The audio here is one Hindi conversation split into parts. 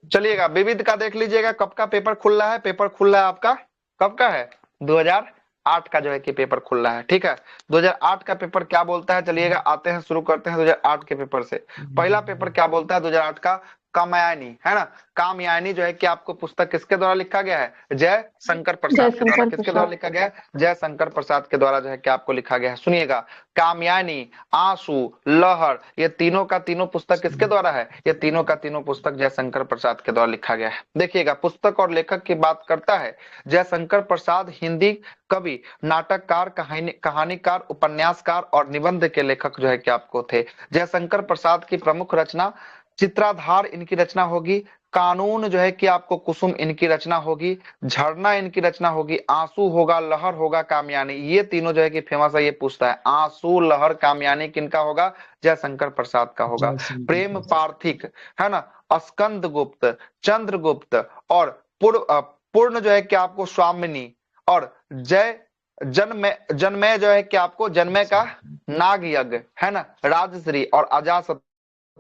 चलिएगा विविध का देख लीजिएगा, कब का पेपर खुल रहा है, पेपर खुल रहा है आपका, कब का है, 2008 का जो है कि पेपर खुल रहा है, ठीक है। 2008 का पेपर क्या बोलता है, चलिएगा आते हैं, शुरू करते हैं 2008 के पेपर से। पहला पेपर क्या बोलता है 2008 का, कामयानी, है ना। कामयानी जो है कि आपको पुस्तक किसके द्वारा लिखा गया है, जय शंकर प्रसाद के द्वारा, जयशंकर किसके द्वारा प्रसाद। लिखा गया है, जय शंकर प्रसाद के द्वारा जो है कि आपको लिखा गया है। सुनिएगा, कामयानी, आंसू, लहर, ये तीनों का तीनों पुस्तक किसके द्वारा है, ये तीनों का तीनों पुस्तक जयशंकर प्रसाद के द्वारा लिखा गया है। देखिएगा पुस्तक और लेखक की बात करता है, जयशंकर प्रसाद हिंदी कवि, नाटककार, कहानीकार, उपन्यासकार और निबंध के लेखक जो है कि आपको थे। जयशंकर प्रसाद की प्रमुख रचना चित्राधार इनकी रचना होगी, कानून जो है कि आपको कुसुम इनकी रचना होगी, झरना इनकी रचना होगी, आंसू होगा, लहर होगा, कामयानी, ये तीनों जो है कि फेमस है। ये पूछता है आंसू, लहर, कामयानी किनका होगा, जयशंकर प्रसाद का होगा। जयशंकर प्रेम प्रसाद। पार्थिक, है ना, स्कंद गुप्त, चंद्रगुप्त और पूर्ण जो है कि आपको स्वामिनी, और जय जन्मय, जन्मय जो है कि आपको जन्मय का नाग यज्ञ, है ना, राजश्री और अजात,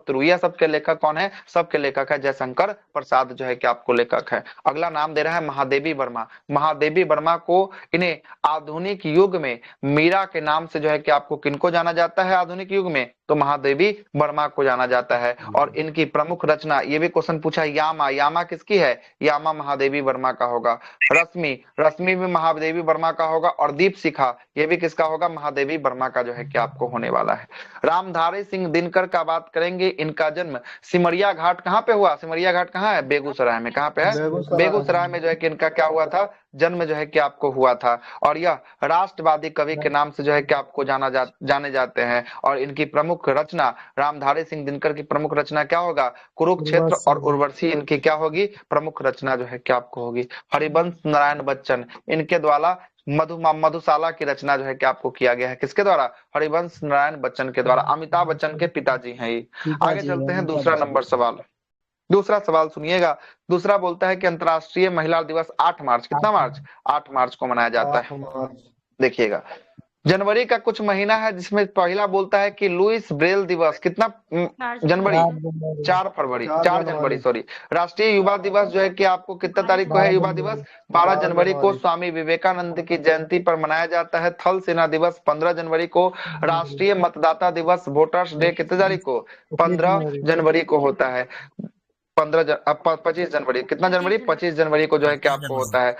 यह सबके लेखक कौन है, सबके लेखक है जयशंकर प्रसाद जो है कि आपको लेखक है। अगला नाम दे रहा है महादेवी वर्मा। महादेवी वर्मा को, इन्हें आधुनिक युग में मीरा के नाम से जो है कि आपको किनको जाना जाता है आधुनिक युग में, तो महादेवी वर्मा को जाना जाता है। और इनकी प्रमुख रचना, ये भी क्वेश्चन पूछा है, यामा, यामा किसकी है, यामा महादेवी वर्मा का होगा। रश्मि, रश्मि भी महादेवी वर्मा का होगा। और दीप शिखा, ये भी किसका होगा, महादेवी वर्मा का जो है कि आपको होने वाला है। रामधारी सिंह दिनकर का बात करेंगे, इनका जन्म सिमरिया घाट कहाँ पे हुआ, सिमरिया घाट कहाँ है, बेगूसराय में, कहाँ पे है, बेगूसराय। बेगूसराय में जो है कि इनका क्या हुआ था, जन्म जो है कि आपको हुआ था। और यह राष्ट्रवादी कवि के नाम से जो है कि आपको जाने जाते हैं। और इनकी प्रमुख रचना, रामधारी सिंह दिनकर की प्रमुख रचना क्या होगा, कुरुक्षेत्र उर्वशी। और उर्वशी इनकी क्या होगी, प्रमुख रचना जो है कि आपको होगी। हरिवंश नारायण बच्चन, इनके द्वारा मधुशाला की रचना जो है कि आपको किया गया है, किसके द्वारा, हरिवंश नारायण बच्चन के द्वारा, अमिताभ बच्चन के पिताजी हैं ये। आगे पिताजी चलते है हैं, अमिताभ दूसरा बच्चन। नंबर सवाल। दूसरा सवाल सुनिएगा, दूसरा बोलता है कि अंतर्राष्ट्रीय महिला दिवस 8 मार्च, कितना मार्च, 8 मार्च को मनाया जाता है। 8 मार्च। देखिएगा, जनवरी का कुछ महीना है जिसमें पहला बोलता है कि लुइस ब्रेल दिवस, कितना 4 जनवरी, जनवरी। 4 जनवरी। 4 फरवरी, 4 4 जनवरी, जनवरी। सॉरी। राष्ट्रीय युवा दिवस जो है कि आपको कितना 12 तारीख को है, बारह जनवरी। युवा जनवरी दिवस 12 जनवरी को 12 जनवरी। स्वामी विवेकानंद की जयंती पर मनाया जाता है। थल सेना दिवस 15 जनवरी को। राष्ट्रीय मतदाता दिवस, वोटर्स डे कितने तारीख को, 25 जनवरी। 15 जनवरी को होता है। 25 जनवरी, कितना जनवरी, 25 जनवरी। 25 जनवरी को जो है कि पच्चीस आपको जनवरी होता है।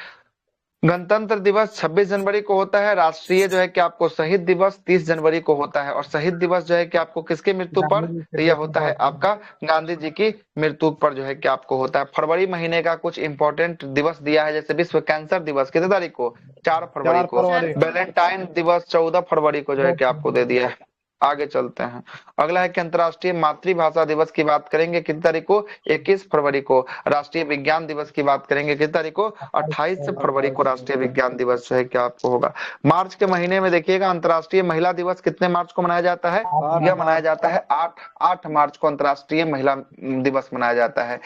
गणतंत्र दिवस 26 जनवरी को होता है। राष्ट्रीय जो है कि आपको शहीद दिवस 30 जनवरी को होता है। और शहीद दिवस जो है कि आपको किसकी मृत्यु पर, गांधी जी तो के यह मृत्यु होता है पर। आपका गांधी जी की मृत्यु पर जो है कि आपको होता है। फरवरी महीने का कुछ इंपॉर्टेंट दिवस दिया है, जैसे विश्व कैंसर दिवस कितने तारीख को, 4 फरवरी 4 को। 4 फरवरी फरवरी। वैलेंटाइन दिवस 14 फरवरी को जो है कि आपको दे दिया है। आगे चलते हैं, अगला है कि अंतर्राष्ट्रीय मातृभाषा दिवस की बात करेंगे, कितनी तारीख को, 21 फरवरी को। राष्ट्रीय विज्ञान दिवस की बात करेंगे, कितनी तारीख को, 28 फरवरी को 28 राष्ट्रीय विज्ञान दिवस जो है कि आपको होगा। मार्च के महीने में देखिएगा, अंतर्राष्ट्रीय महिला दिवस कितने मार्च को मनाया जाता है, 8 यह मनाया मार्च जाता है 8 मार्च को अंतर्राष्ट्रीय महिला दिवस मनाया जाता है।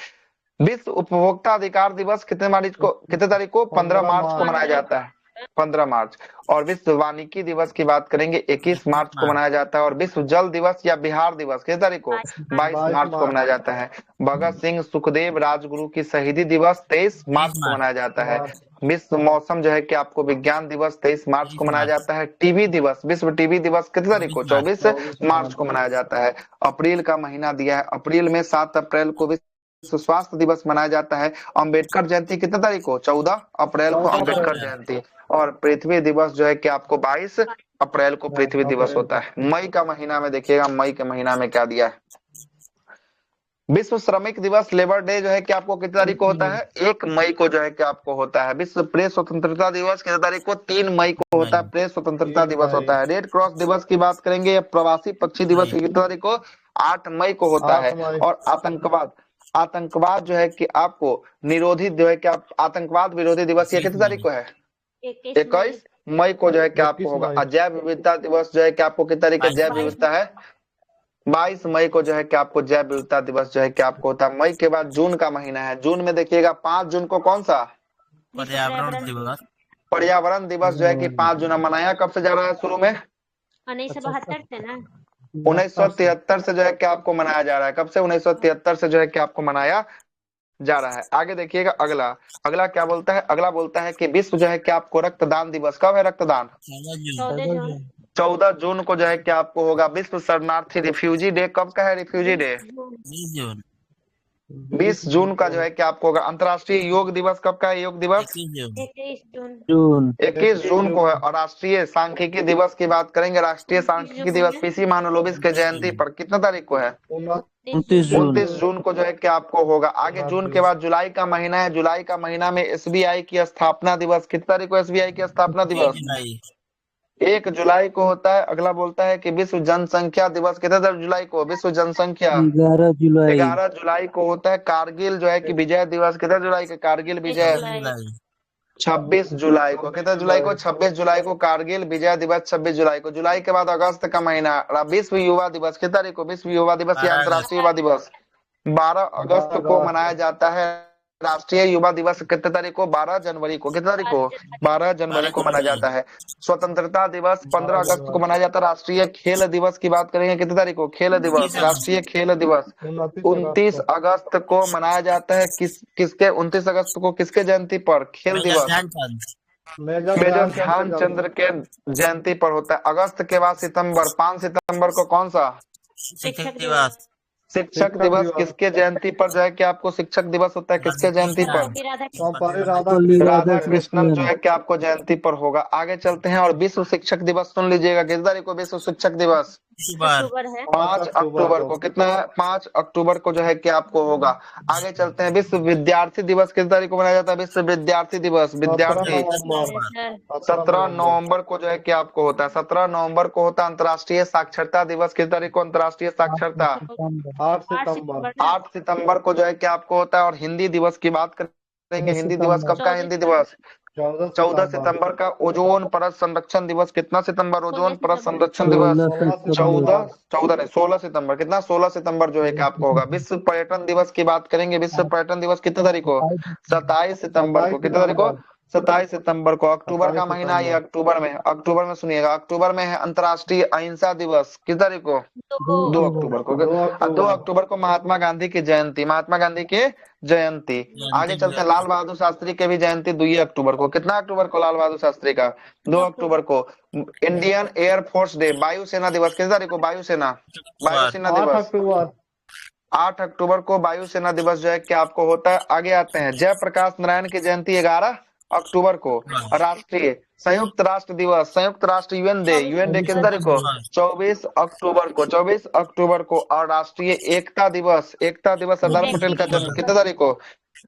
विश्व उपभोक्ता अधिकार दिवस कितने मार्च को, कितने तारीख को, 15 15 मार्च को मनाया 15 मार्च। जाता है, 15 मार्च। और विश्व वानिकी दिवस की बात करेंगे, 21 मार्च को मार्च। मनाया जाता है। और विश्व जल दिवस या बिहार दिवस कितने तारीख को, 22 मार्च। 22 22 मार्च को मार्च। मनाया जाता है। भगत सिंह सुखदेव राजगुरु की शहीदी दिवस 23 तेईस मार्च को मार्च मनाया जाता है। मार्च। विश्व मौसम जो है कि आपको विज्ञान दिवस 23 मार्च को 23 मनाया मार्च जाता है। टीबी दिवस, विश्व टीबी दिवस कितने तारीख को, 24 मार्च 24 24 मार्च मार्च। को मनाया जाता है। अप्रैल का महीना दिया है, अप्रैल में 7 अप्रैल को विश्व स्वास्थ्य दिवस मनाया जाता है। अम्बेडकर जयंती कितने तारीख को, 14 अप्रैल को 14 14 अम्बेडकर अप्रैल। अप्रैल जयंती। और पृथ्वी दिवस जो है कि आपको 22 अप्रैल को पृथ्वी दिवस अप्रैल होता को। है। मई का महीना में देखिएगा, मई के महीना में क्या दिया है, विश्व श्रमिक दिवस, लेबर डे जो है कि आपको कितनी तारीख को होता है, 1 मई को जो है कि आपको होता है। विश्व प्रेस स्वतंत्रता दिवस कितनी तारीख को, 3 मई को होता है, मई प्रेस स्वतंत्रता 3 दिवस मई होता है। रेड क्रॉस दिवस की बात करेंगे, या प्रवासी पक्षी दिवस मई कितनी तारीख को, 8 मई को होता 8 है। मई। और आतंकवाद, आतंकवाद जो है कि आपको निरोधी जो है कि आप आतंकवाद विरोधी दिवस ये 21 कितनी तारीख मई को है, 21 मई। 21 मई को जो है कि आपको 21 होगा। मई। और जैव विविधता दिवस जो है कि आपको कितनी तारीख है, 22 जैव मई 22 विविधता है 22 मई को जो है कि आपको जैव विविधता दिवस जो है कि आपको होता है। मई के बाद जून का महीना है, जून में देखिएगा 5 जून को कौन सा, विश्व पर्यावरण पर्यावरण दिवस। दिवस पर्यावरण दिवस जो है कि 5 जून मनाया कब से जा रहा है, शुरू में 1972 से ना। 73 से। 1973 से जो है कि आपको मनाया जा रहा है। कब से, 1973 से जो है कि आपको मनाया जा रहा है। आगे देखिएगा अगला, अगला क्या बोलता है, अगला बोलता है कि विश्व जो है कि आपको रक्तदान दिवस कब है, रक्तदान 14 जून। 14 जून को जो है कि आपको होगा। विश्व शरणार्थी रिफ्यूजी डे कब का है, रिफ्यूजी डे 20 जून। 20 जून का जो है कि आपको होगा। अंतर्राष्ट्रीय योग दिवस कब का है, योग दिवस 21 जून। 21 जून को है। और राष्ट्रीय सांख्यिकी दिवस की बात करेंगे, राष्ट्रीय सांख्यिकी दिवस पीसी महालनोबिस के जयंती पर कितना तारीख को है, 29 जून को जो है कि आपको होगा। आगे जून के बाद जुलाई का महीना है, जुलाई का महीना में एसबीआई की स्थापना दिवस कितनी तारीख को, एसबीआई की स्थापना दिवस 1 जुलाई को होता है। अगला बोलता है कि विश्व जनसंख्या दिवस कितने जुलाई को, विश्व जनसंख्या 11 जुलाई को होता है। कारगिल जो है कि विजय दिवस कितने जुलाई के, कारगिल विजय 26 जुलाई को, कितने जुलाई को, 26 जुलाई को कारगिल विजय दिवस 26 जुलाई को। जुलाई के बाद अगस्त का महीना, विश्व युवा दिवस कितने तारीख को, विश्व युवा दिवस या अंतर्राष्ट्रीय युवा दिवस 12 अगस्त को मनाया जाता है। राष्ट्रीय युवा दिवस कितने तारीख को, 12 जनवरी को, कितने तारीख को, 12 जनवरी को मनाया जाता है। स्वतंत्रता दिवस 15 अगस्त को मनाया जाता है। राष्ट्रीय खेल दिवस की बात करेंगे कितने तारीख को, खेल दिवस, राष्ट्रीय खेल दिवस 29 अगस्त को मनाया जाता है। किसके 29 अगस्त को, किसके जयंती पर, खेल दिवस मेजर ध्यानचंद के जयंती पर होता है। अगस्त के बाद सितंबर, 5 सितंबर को कौन सा, शिक्षक दिवस। शिक्षक दिवस किसके जयंती पर जो है कि आपको शिक्षक दिवस होता है, किसके जयंती पर, राधा कृष्णन जो है कि आपको जयंती पर होगा। आगे चलते हैं और विश्व शिक्षक दिवस सुन लीजिएगा, किस तारीख को विश्व शिक्षक दिवस, अक्टूबर है। 5 अक्टूबर को, कितना है, 5 अक्टूबर को जो है कि आपको होगा। आगे चलते हैं, विश्व विद्यार्थी दिवस किस तारीख को मनाया जाता है, विश्व विद्यार्थी दिवस, विद्यार्थी 17 नवंबर को जो है कि आपको होता है। 17 नवंबर को होता है। अंतर्राष्ट्रीय साक्षरता दिवस किस तारीख को, अंतर्राष्ट्रीय साक्षरता 8 सितंबर को जो है कि आपको होता है। और हिंदी दिवस की बात करेंगे, हिंदी दिवस कब का, हिंदी दिवस 14 सितंबर का। ओजोन परत संरक्षण दिवस कितना सितंबर, ओजोन परत संरक्षण दिवस 14 नहीं 16 सितंबर, कितना 16 सितंबर जो है कि आपको होगा। विश्व पर्यटन दिवस की बात करेंगे, विश्व पर्यटन दिवस कितने तारीख को, 27 सितंबर को, कितने तारीख को, 27 सितंबर को। अक्टूबर का महीना ये, अक्टूबर में सुनिएगा, अक्टूबर में है अंतर्राष्ट्रीय अहिंसा दिवस किस तारीख को, 2 अक्टूबर को। 2 अक्टूबर को महात्मा गांधी की जयंती, महात्मा गांधी की जयंती। आगे चलते हैं, लाल बहादुर शास्त्री के भी जयंती 2 अक्टूबर को, कितना अक्टूबर को, लाल बहादुर शास्त्री का 2 अक्टूबर को। इंडियन एयरफोर्स डे, वायुसेना दिवस किस तारीख को, वायुसेना दिवस 8 अक्टूबर को वायुसेना दिवस जो है कि आपको होता है। आगे आते हैं, जयप्रकाश नारायण की जयंती 11 अक्टूबर को। राष्ट्रीय संयुक्त राष्ट्र दिवस, संयुक्त राष्ट्र यूएन डे किस तारीख को, 24 अक्टूबर को, 24 अक्टूबर को। और राष्ट्रीय एकता दिवस सरदार पटेल का जन्म कितने तारीख को,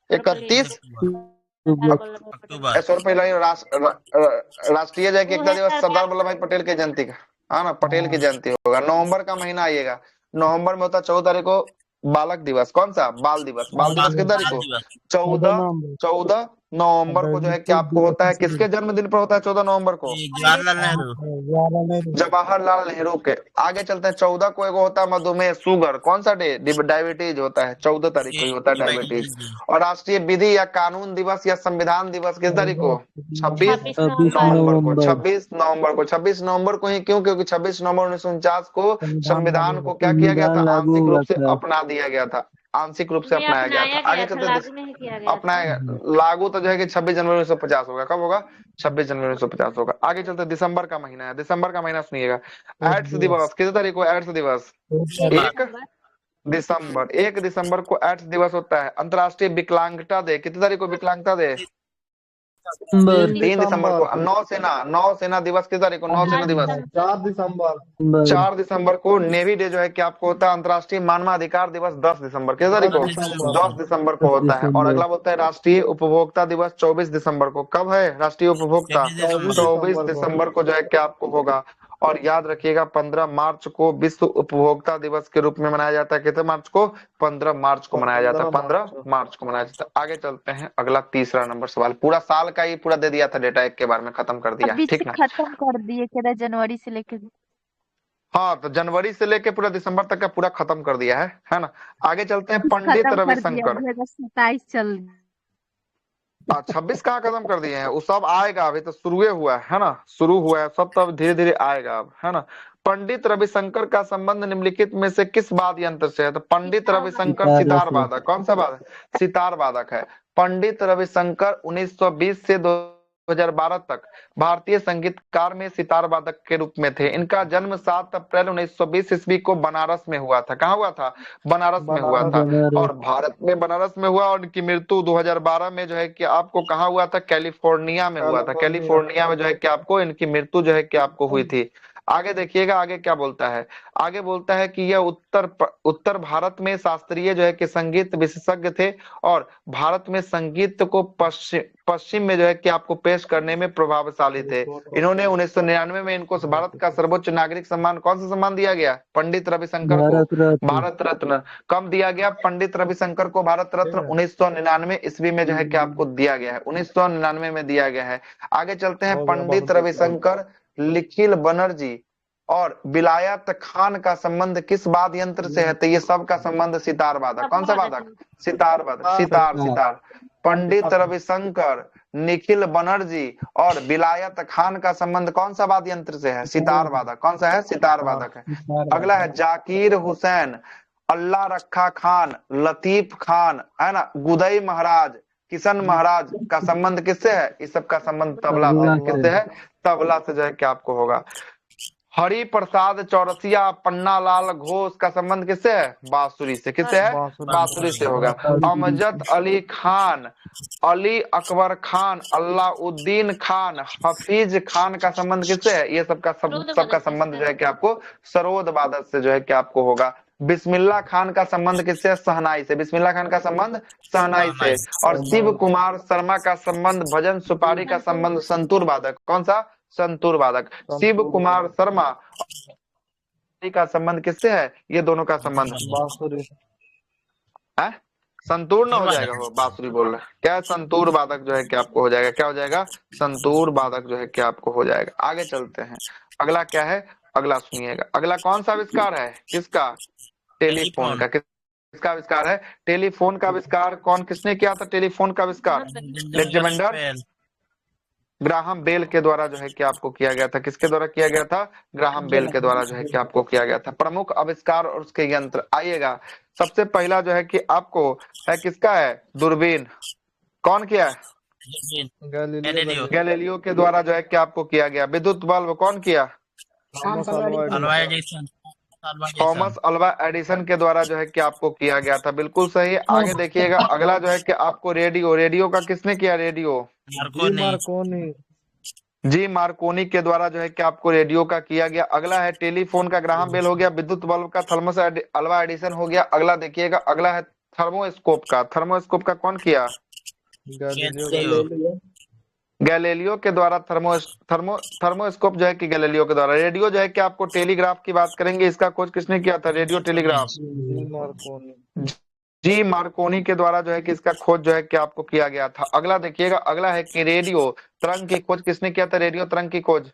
31 अक्टूबर। पहले राष्ट्रीय जय एकता दिवस सरदार वल्लभ भाई पटेल के जयंती का, हाँ ना, पटेल की जयंती होगा। नवंबर का महीना आइएगा, नवंबर में होता है 14 तारीख को बालक दिवस, कौन सा, बाल दिवस, किस तारीख को, 14 नवंबर को जो है कि आपको होता है। किसके जन्मदिन पर होता है 14 नवंबर को, जवाहरलाल नेहरू के। आगे चलते हैं, 14 को एगो होता है मधुमेह, शुगर, कौन सा डे, डायबिटीज होता है, 14 तारीख को ही होता है डायबिटीज। और राष्ट्रीय विधि या कानून दिवस या संविधान दिवस किस तारीख को, 26 नवंबर को, 26 नवंबर को, 26 नवंबर को ही, क्यों, क्योंकि 26 नवंबर 1949 को संविधान को क्या किया गया था, आंशिक रूप से अपना दिया गया था, आंशिक रूप से अपनाया गया था। आगे चलते, अपनाया लागू तो जो है कि 26 जनवरी 1950 होगा, कब होगा, 26 जनवरी 1950 होगा। आगे चलते, दिसंबर का महीना है, दिसंबर का महीना सुनिएगा। एड्स दिवस किस तारीख को, एड्स दिवस 1 दिसंबर को एड्स दिवस होता है। अंतर्राष्ट्रीय विकलांगता डे कितनी तारीख को, विकलांगता डे 3 दिसंबर को। नौसेना दिवस किस तारीख को, नौसेना दिवस 4 दिसंबर को। नेवी डे जो है कि आपको होता है। अंतर्राष्ट्रीय मानवाधिकार दिवस 10 दिसंबर किस तारीख को, 10 दिसंबर को होता है। और अगला बोलता है राष्ट्रीय उपभोक्ता दिवस 24 दिसंबर को, कब है राष्ट्रीय उपभोक्ता, 24 दिसंबर को जो है कि आपको होगा। और याद रखिएगा 15 मार्च को विश्व उपभोक्ता दिवस के रूप में मनाया जाता है, कितने मार्च को, 15 मार्च को मनाया जाता है, 15 मार्च को मनाया जाता है। आगे चलते हैं, अगला तीसरा नंबर सवाल, पूरा साल का ही पूरा दे दिया था डेटा, एक के बारे में खत्म कर दिया, अभी ठीक से ना। खत्म कर दिए क्या, जनवरी से लेके, हाँ, तो जनवरी से लेके पूरा दिसंबर तक का पूरा खत्म कर दिया है ना। आगे चलते हैं, पंडित रविशंकर, 2027 चल 26 कहाँ खत्म कर दिए हैं, वो सब आएगा, अभी तो शुरू हुआ है ना, शुरू हुआ है सब, तब धीरे धीरे आएगा अब, है ना। पंडित रविशंकर का संबंध निम्नलिखित में से किस वाद्य यंत्र से है? तो पंडित रविशंकर सितार वादक, कौन सा वादक? सितार वादक है। पंडित रविशंकर 1920 से 2012 तक भारतीय संगीतकार में सितार वादक के रूप में थे। इनका जन्म 7 अप्रैल 1920 ईस्वी को बनारस में हुआ था। कहाँ हुआ था? बनारस में हुआ था, और भारत में बनारस में हुआ। और इनकी मृत्यु 2012 में जो है कि आपको कहाँ हुआ था? कैलिफोर्निया में हुआ था। कैलिफोर्निया में जो है कि आपको इनकी मृत्यु जो है कि आपको हुई थी। आगे देखिएगा, आगे क्या बोलता है? आगे बोलता है कि यह उत्तर भारत में शास्त्रीय जो है कि संगीत विशेषज्ञ थे, और भारत में संगीत को पश्चिम में जो है कि आपको पेश करने में प्रभावशाली थे। इन्होंने 1999 में इनको भारत का सर्वोच्च नागरिक सम्मान, कौन सा सम्मान दिया गया? पंडित रविशंकर को भारत रत्न। कब दिया गया पंडित रविशंकर को भारत रत्न? 1999 ईस्वी में जो है कि आपको दिया गया है, 1999 में दिया गया है। आगे चलते हैं। पंडित रविशंकर, निखिल बनर्जी और विलायत खान का संबंध किस वाद्य यंत्र से है? तो ये सब का संबंध सितार वादक। कौन सा वादक? सितार वादक। सितार। पंडित रविशंकर, निखिल बनर्जी और विलायत खान का संबंध कौन सा वाद्य यंत्र से है? सितार वादक। कौन सा है? सितार वादक है। अगला है जाकिर हुसैन, अल्लाह रखा खान, लतीफ खान, है ना, गुदई महाराज, किशन महाराज का संबंध किससे है? इस सब का संबंध तबला से। किससे है? तबला से जो है कि आपको होगा। हरि प्रसाद चौरसिया, पन्ना लाल घोष का संबंध किससे है? बांसुरी से। किससे है? बांसुरी से होगा। अमजद अली खान, अली अकबर खान, अलाउद्दीन खान, हफीज खान का संबंध किससे है? ये सबका संबंध जो है कि आपको सरोद वादक से जो है कि आपको होगा। बिस्मिल्लाह खान का संबंध किससे? सहनाई से। बिस्मिल्लाह खान का संबंध सहनाई से। और शिव कुमार शर्मा का संबंध भजन सुपारी का संबंध संतूर वादक। कौन सा? संतूर वादक। शिव कुमार शर्मा का संबंध किससे है? ये दोनों का संबंध है। संतूर ना हो जाएगा? वो बांसुरी बोल रहे हैं क्या? संतूर वादक जो है कि आपको हो जाएगा। क्या हो जाएगा? संतूर वादक जो है कि आपको हो जाएगा। आगे चलते हैं। अगला क्या है? अगला सुनिएगा। अगला कौन सा आविष्कार है? किसका? टेलीफोन का। किसका आविष्कार है? टेलीफोन का आविष्कार कौन, किसने किया था? टेलीफोन का आविष्कार अलेक्जेंडर ग्राहम बेल के द्वारा जो है कि आपको किया गया था। किसके द्वारा किया गया था? ग्राहम बेल के द्वारा जो है कि आपको किया गया था। प्रमुख आविष्कार और उसके यंत्र, आइएगा। सबसे पहला जो है कि आपको है किसका है? दूरबीन। कौन किया है? गैलीलियो के द्वारा जो है कि आपको किया गया। विद्युत बल्ब कौन किया? थॉमस अल्वा एडिसन के द्वारा जो है कि आपको किया गया था। बिल्कुल सही। आगे देखिएगा। अगला जो है कि आपको रेडियो का किसने किया? रेडियो जी मार्कोनी के द्वारा जो है कि आपको रेडियो का किया गया। अगला है टेलीफोन का ग्राहम बेल हो गया। विद्युत बल्ब का थॉमस अल्वा एडिसन हो गया। अगला देखिएगा। अगला है थर्मोस्कोप का। थर्मोस्कोप का कौन किया? गैलीलियो के द्वारा थर्मोस्कोप जो है कि गैलीलियो के द्वारा। रेडियो जो है कि आपको टेलीग्राफ की बात करेंगे, इसका खोज किसने किया था? रेडियो टेलीग्राफ जी मार्कोनी के द्वारा जो है कि इसका खोज जो है कि आपको किया गया था। अगला देखिएगा। अगला है कि रेडियो तरंग की खोज किसने किया था? रेडियो तरंग की खोज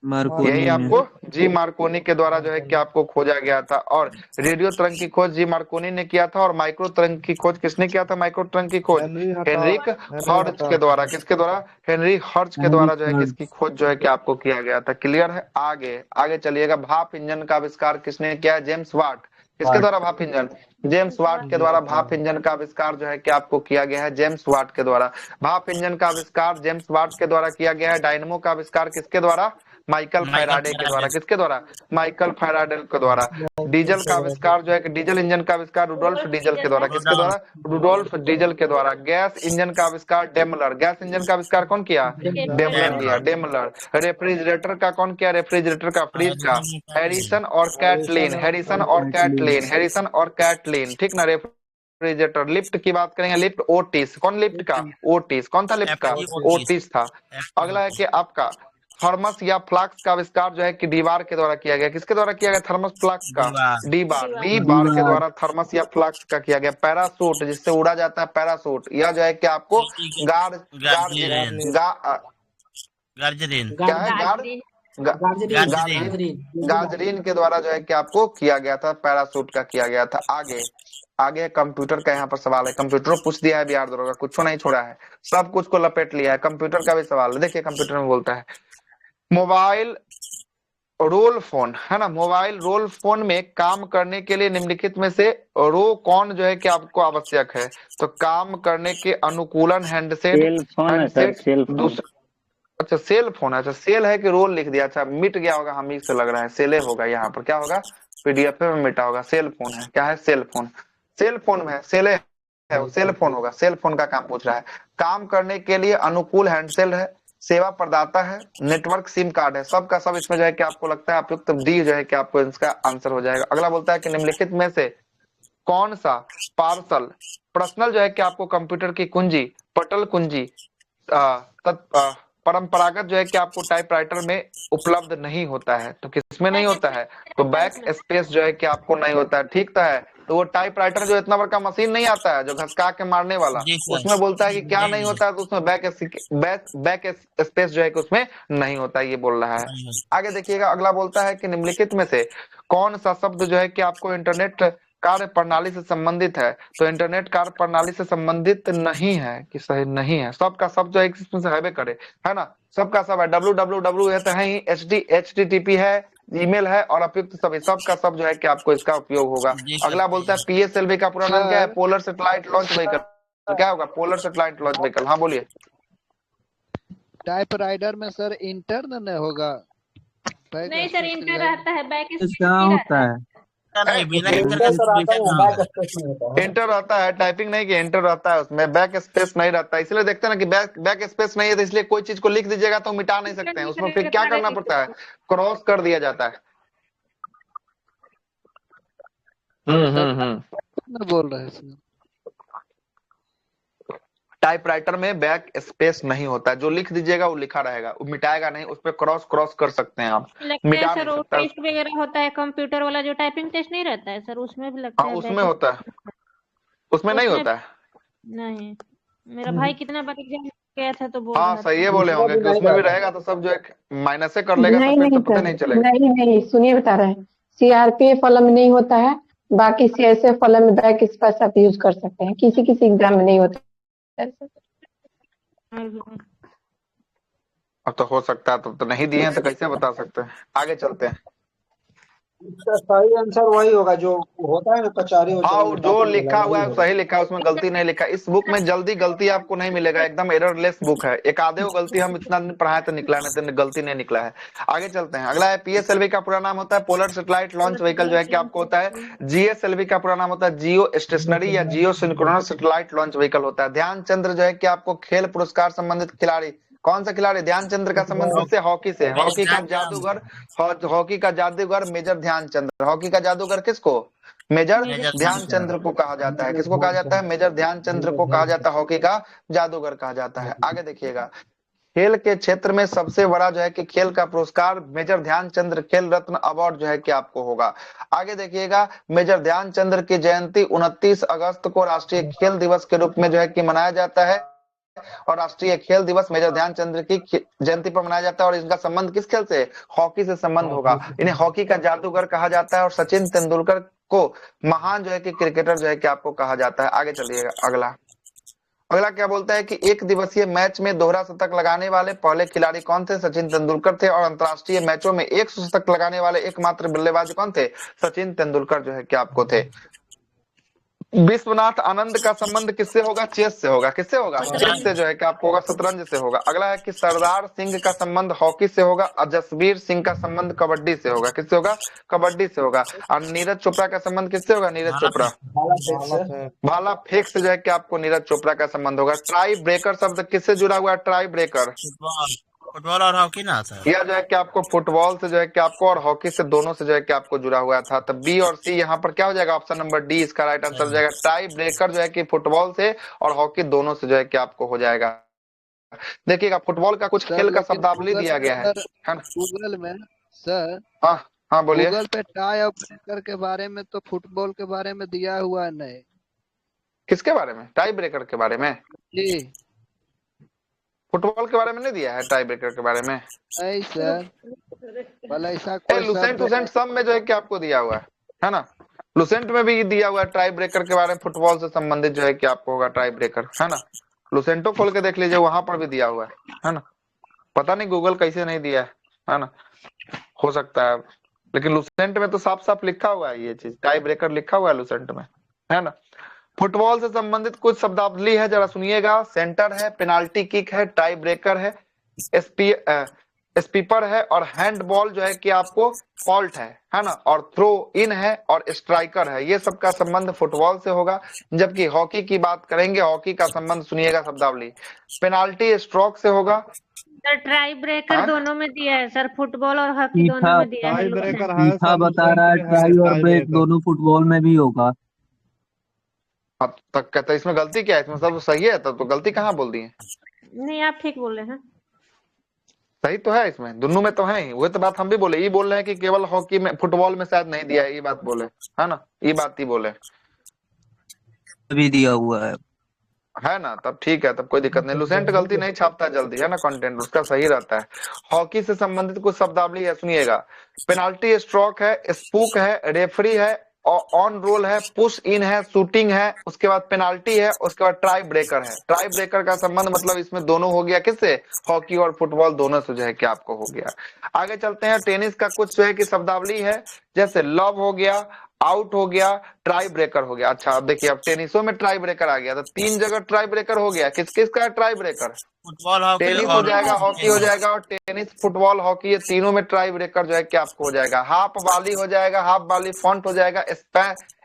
यही आपको जी मार्कोनी के द्वारा जो है कि आपको खोजा गया था। और रेडियो तरंग की खोज जी मार्कोनी ने किया था। और माइक्रो तरंग की खोज किसने किया था? माइक्रो तरंग की खोज हेनरिक हर्ट्ज के द्वारा। किसके द्वारा? हेनरी हर्ट्ज के द्वारा जो है कि इसकी खोज जो है कि आपको किया गया था। क्लियर है? आगे चलिएगा। भाप इंजन का आविष्कार किसने किया? James Watt. किसके द्वारा? भाप इंजन। जेम्स वाट के द्वारा भाप इंजन का आविष्कार जो है कि आपको किया गया है। जेम्स वाट के द्वारा भाप इंजन का आविष्कार जेम्स वाट के द्वारा किया गया है। डायनमो का आविष्कार किसके द्वारा? माइकल फैराडे के द्वारा। किसके द्वारा? माइकल फैराडे के द्वारा। डीजल का आविष्कार जो है कि डीजल इंजन का आविष्कार रुडोल्फ डीजल के द्वारा। किसके द्वारा? रुडोल्फ डीजल के द्वारा। गैस इंजन का आविष्कार डेमलर। गैस इंजन का आविष्कार कौन किया? डेमलर किया। डेमलर। रेफ्रिजरेटर का कौन किया? रेफ्रिजरेटर का, फ्रिज का हैरिसन और कैटलिन। हैरिसन और कैटलिन। हैरिसन और कैटलिन। ठीक ना? रेफ्रिजरेटर। लिफ्ट की बात करेंगे। Lift Otis. कौन लिफ्ट का? ओटिस। कौन था लिफ्ट का? ओटिस था। अगला है कि आपका थर्मस या फ्लास्क का आविष्कार जो है कि डीबार के द्वारा किया गया। किसके द्वारा किया गया? थर्मस फ्लास्क का डीबार के द्वारा थर्मस या फ्लास्क का किया गया। पैरासूट जिससे उड़ा जाता है, पैरासूट, यह जो है कि आपको गाजरीन के द्वारा जो है कि आपको किया गया था। पैरासूट का किया गया था। आगे कंप्यूटर का यहाँ पर सवाल है। कंप्यूटर पूछ दिया है बिहार दरोगा, कुछ नहीं छोड़ा है, सब कुछ को लपेट लिया है। कंप्यूटर का भी सवाल है। देखिए कंप्यूटर में बोलता है मोबाइल रोल फोन है ना, मोबाइल रोल फोन में काम करने के लिए निम्नलिखित में से रो कौन जो है कि आपको आवश्यक है? तो काम करने के अनुकूलन हैंडसेट, सेल फोन है सर, हैंडसेट सेल फोन। दूसरा, अच्छा सेल फोन है, अच्छा सेल है कि रोल लिख दिया, अच्छा मिट गया होगा, हम ही से लग रहा है सेले होगा, यहाँ पर क्या होगा पीडीएफ में मिटा होगा, सेल फोन है, क्या है सेल फोन, सेल फोन में है, सेले है वो सेल फोन होगा, सेल फोन का काम पूछ रहा है। काम करने के लिए अनुकूल हैंडसेल है, सेवा प्रदाता है, नेटवर्क सिम कार्ड है, सबका सब इसमें जो है कि आपको लगता है उपयुक्त डी जो है कि आपको इसका आंसर हो जाएगा। अगला बोलता है कि निम्नलिखित में से कौन सा पार्सल पर्सनल जो है कि आपको कंप्यूटर की कुंजी, पटल कुंजी परंपरागत जो है कि आपको टाइपराइटर में उपलब्ध नहीं होता है? तो किसमें नहीं होता है? तो बैक स्पेस जो है कि आपको नहीं होता है, ठीक तो है। तो वो टाइपराइटर जो इतना बड़ा मशीन नहीं आता है जो घसका के मारने वाला, उसमें बोलता है कि क्या नहीं होता है, तो उसमें बैक स्पेस जो है कि उसमें नहीं होता है, ये बोल रहा है। आगे देखिएगा, अगला बोलता है कि निम्नलिखित में से कौन सा शब्द जो है कि आपको इंटरनेट कार्य प्रणाली से संबंधित है? तो इंटरनेट कार्य प्रणाली से संबंधित नहीं है कि सही नहीं है, सबका सब जो है इसमें से हैवे करे, है ना, सबका सब है, www है तो है ही, http है, ईमेल है और अपियुक्त सभी, सबका सब जो है कि आपको इसका उपयोग होगा। अगला बोलता है पीएसएलवी का पूरा नाम क्या है? पोलर सेटेलाइट लॉन्च व्हीकल, क्या होगा पोलर सेटेलाइट लॉन्च व्हीकल, हाँ बोलिए। टाइपराइटर में सर इंटर न होगा? नहीं सर, इंटर रहता है, बैक स्पेस क्या नहीं होता रहता है? है। बिना इंटर का स्पीकर ना होगा। इंटर रहता है, टाइपिंग नहीं कि इंटर रहता है, उसमें बैक स्पेस नहीं रहता है, इसलिए देखते हैं ना कि बैक स्पेस नहीं है, तो इसलिए कोई चीज को लिख दीजिएगा तो मिटा नहीं सकते हैं, उसमें फिर क्या करना पड़ता है, क्रॉस कर दिया जाता है। बोल रहे हैं सर, टाइपराइटर में बैक स्पेस नहीं होता है, जो लिख दीजिएगा वो लिखा रहेगा, वो मिटाएगा नहीं, उस पर क्रॉस कर सकते हैं आप, लगता है मिटा सर नहीं वो सकता। टेस्ट वगैरह होता है कंप्यूटर वाला, जो टाइपिंग टेस्ट नहीं रहता है सर, उसमें भी लगता हाँ है उसमें बैक होता है, उसमें नहीं उसमें होता है। नहीं। मेरा भाई कितना बार एग्जाम गया था तो बोल हाँ रहा सही था। है, बोले होंगे कि उसमें भी रहेगा तो सब जो है माइनस से कर लेगा, तो नहीं फिर तो नहीं पता सर, नहीं चलेगा। नहीं सुनिए बता रहे हैं, सीआरपीएफ वाला में नहीं होता है, बाकी सीएसएफ वाला में बैक स्पेस आप यूज कर सकते हैं, किसी किसी एग्जाम में नहीं होता है। अब तो हो सकता है, तो नहीं दिए हैं तो कैसे बता सकते हैं, आगे चलते हैं। इसका सही आंसर वही होगा जो होता है ना, कचहरी हाँ उचहरी में जो टाइपिंग लिखा वाला, हुआ वही है होगा। सही लिखा है, उसमें गलती नहीं लिखा है। इस बुक में जल्दी गलती आपको नहीं मिलेगा, एकदम एररलेस बुक है, एक आधे को गलती हम इतना दिन पढ़ाए तो निकला नहीं, तो गलती नहीं निकला है। आगे चलते हैं, अगला है पीएसएलवी का पूरा नाम होता है पोलर सेटेलाइट लॉन्च व्हीकल, जो है कि आपको होता है जीएसएलवी का पूरा नाम होता है जियो स्टेशनरी या जियो सिंक्रोनस सेटेलाइट लॉन्च व्हीकल होता है। ध्यानचंद्र जो है कि आपको खेल पुरस्कार संबंधित खिलाड़ी, कौन सा खिलाड़ी? ध्यानचंद्र का संबंध किससे? हॉकी से, हॉकी का जादूगर, हॉकी का जादूगर मेजर ध्यानचंद्र, हॉकी का जादूगर किसको? मेजर ध्यानचंद्र को कहा जाता है। किसको कहा जाता है? मेजर ध्यानचंद्र को कहा जाता है, हॉकी का जादूगर कहा जाता है। आगे देखिएगा, खेल के क्षेत्र में सबसे बड़ा जो है कि खेल का पुरस्कार मेजर ध्यानचंद्र खेल रत्न अवार्ड जो है कि आपको होगा। आगे देखिएगा, मेजर ध्यानचंद्र की जयंती 29 अगस्त को राष्ट्रीय खेल दिवस के रूप में जो है कि मनाया जाता है, और राष्ट्रीय खेल दिवस मेजर ध्यानचंद्र की जयंती पर मनाया जाता है, और इनका संबंध किस खेल से? हॉकी से संबंध होगा। इन्हें हॉकी का जादूगर कहा जाता है, और सचिन तेंदुलकर को महान जो है कि क्रिकेटर जो है कि आपको कहा जाता है। आगे चलिएगा, अगला क्या बोलता है कि एक दिवसीय मैच में दोहरा शतक लगाने वाले पहले खिलाड़ी कौन थे? सचिन तेंदुलकर थे। और अंतरराष्ट्रीय मैचों में 100 शतक लगाने वाले एकमात्र बल्लेबाज कौन थे? सचिन तेंदुलकर जो है कि आपको थे। विश्वनाथ आनंद का संबंध किससे होगा? चेस से होगा। किससे होगा? चेस से जो है कि आपको होगा, शतरंज से होगा। अगला है कि सरदार सिंह का संबंध हॉकी से होगा, और जसवीर सिंह का संबंध कबड्डी से होगा। किससे होगा? कबड्डी से होगा। और नीरज चोपड़ा का संबंध किससे होगा? नीरज चोपड़ा भाला फेंक से जो है कि आपको नीरज चोपड़ा का संबंध होगा। ट्राई ब्रेकर शब्द किससे जुड़ा हुआ है? ट्राई ब्रेकर फुटबॉल और हॉकी ना सर, यह जो है कि आपको फुटबॉल से जो है कि आपको और हॉकी से दोनों से जो है कि आपको जुड़ा हुआ था। तो बी और सी यहाँ पर क्या हो जाएगा? ऑप्शन नंबर डी इसका राइट आंसर हो जाएगा। टाई ब्रेकर जो है कि फुटबॉल से और हॉकी दोनों से जो है कि आपको हो जाएगा। देखिएगा, फुटबॉल का कुछ खेल का शब्दावली दिया गया है ना? गूगल में सर, हाँ हाँ बोलिए। गूगल पे टाई और ब्रेकर के बारे में तो फुटबॉल के बारे में दिया हुआ नहीं। किसके बारे में? टाई ब्रेकर के बारे में? जी, फुटबॉल के बारे में नहीं दिया है टाई ब्रेकर के बारे में। नहीं सर, भला ऐसा कोई लुसेंट सब में जो है कि आपको दिया हुआ है ना? लुसेंट में भी दिया हुआ है टाई ब्रेकर के बारे में, फुटबॉल से संबंधित जो है कि आपको होगा टाई ब्रेकर, है ना? लुसेंटो खोल के देख लीजिए, वहां पर भी दिया हुआ है ना? पता नहीं गूगल कैसे नहीं दिया है ना? हो सकता है, लेकिन लुसेंट में तो साफ साफ लिखा हुआ है ये चीज, टाई ब्रेकर लिखा हुआ है लुसेंट में, है ना। फुटबॉल से संबंधित कुछ शब्दावली है, जरा सुनिएगा। सेंटर है, पेनाल्टी किक है, टाई ब्रेकर है, स्पीपर है, और हैंडबॉल जो है कि आपको फॉल्ट है ना, और थ्रो इन है, और स्ट्राइकर है। ये सब का संबंध फुटबॉल से होगा। जबकि हॉकी की बात करेंगे, हॉकी का संबंध सुनिएगा शब्दावली, पेनाल्टी स्ट्रोक से होगा। सर ट्राई ब्रेकर हाँ? दोनों में दिया है सर, फुटबॉल और हॉकी दोनों ईथा में दिया है टाई लुसेंट। ब्रेकर है ईथा सर, बता रहा है लुसेंट में है ट्राई और टाई ब्रेक ब्रेकर। दोनों फुटबॉल में भी होगा। अब तक कहता है इसमें गलती क्या है, इसमें सब सही है, तब तो गलती कहाँ बोल दी है? नहीं आप ठीक बोल रहे हैं। सही तो है, इसमें दोनों में तो है ही। वो तो बात हम भी बोले, ये बोल रहे हैं कि केवल हॉकी में, फुटबॉल में शायद नहीं दिया है, ये बात बोले, है ना, ये बात ही बोले, भी दिया हुआ है ना। तब ठीक है, तब कोई दिक्कत नहीं। लुसेंट गलती नहीं छापता जल्दी, है ना, कंटेंट उसका सही रहता है। हॉकी से संबंधित कुछ शब्दावली है, सुनिएगा। पेनाल्टी स्ट्रोक है, स्पूक है, रेफरी है, और ऑन रोल है, पुश इन है, शूटिंग है, उसके बाद पेनाल्टी है, उसके बाद ट्राई ब्रेकर है। ट्राई ब्रेकर का संबंध मतलब इसमें दोनों हो गया, किससे? हॉकी और फुटबॉल दोनों से जो है कि आपको हो गया। आगे चलते हैं, टेनिस का कुछ जो है कि शब्दावली है, जैसे लव हो गया, आउट हो गया, ट्राई ब्रेकर हो गया। अच्छा अब देखिए, अब टेनिसों में ट्राई ब्रेकर आ गया, तो 3 जगह ट्राई ब्रेकर हो गया। किस किस का try breaker? Football, hockey tennis हो जाएगा, हॉकी हो जाएगा, और टेनिस, फुटबॉल, हॉकी, ये तीनों में ट्राई ब्रेकर जो है कि आपको हो जाएगा। हाफ वाली हो जाएगा, हाफ वाली फ्रंट हो जाएगा,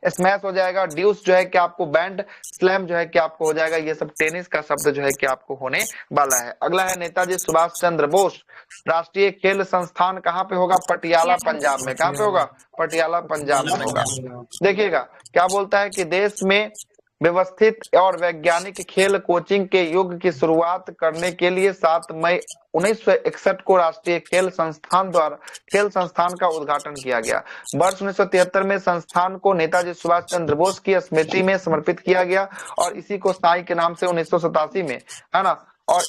स्मैश हो जाएगा, ड्यूस जो है कि आपको बैंड, स्लैम जो है कि आपको हो जाएगा। ये सब टेनिस का शब्द जो है कि आपको होने वाला है। अगला है, नेताजी सुभाष चंद्र बोस राष्ट्रीय खेल संस्थान कहाँ पे होगा? पटियाला पंजाब में। कहाँ पे होगा? पटियाला पंजाब में होगा। देखिएगा क्या बोलता है कि देश में व्यवस्थित और वैज्ञानिक खेल कोचिंग के युग की शुरुआत करने के लिए 7 मई 1961 को राष्ट्रीय खेल संस्थान का उद्घाटन किया गया। वर्ष 1973 में संस्थान को नेताजी सुभाष चंद्र बोस की स्मृति में समर्पित किया गया, और इसी को साई के नाम से 1987 में, है ना, और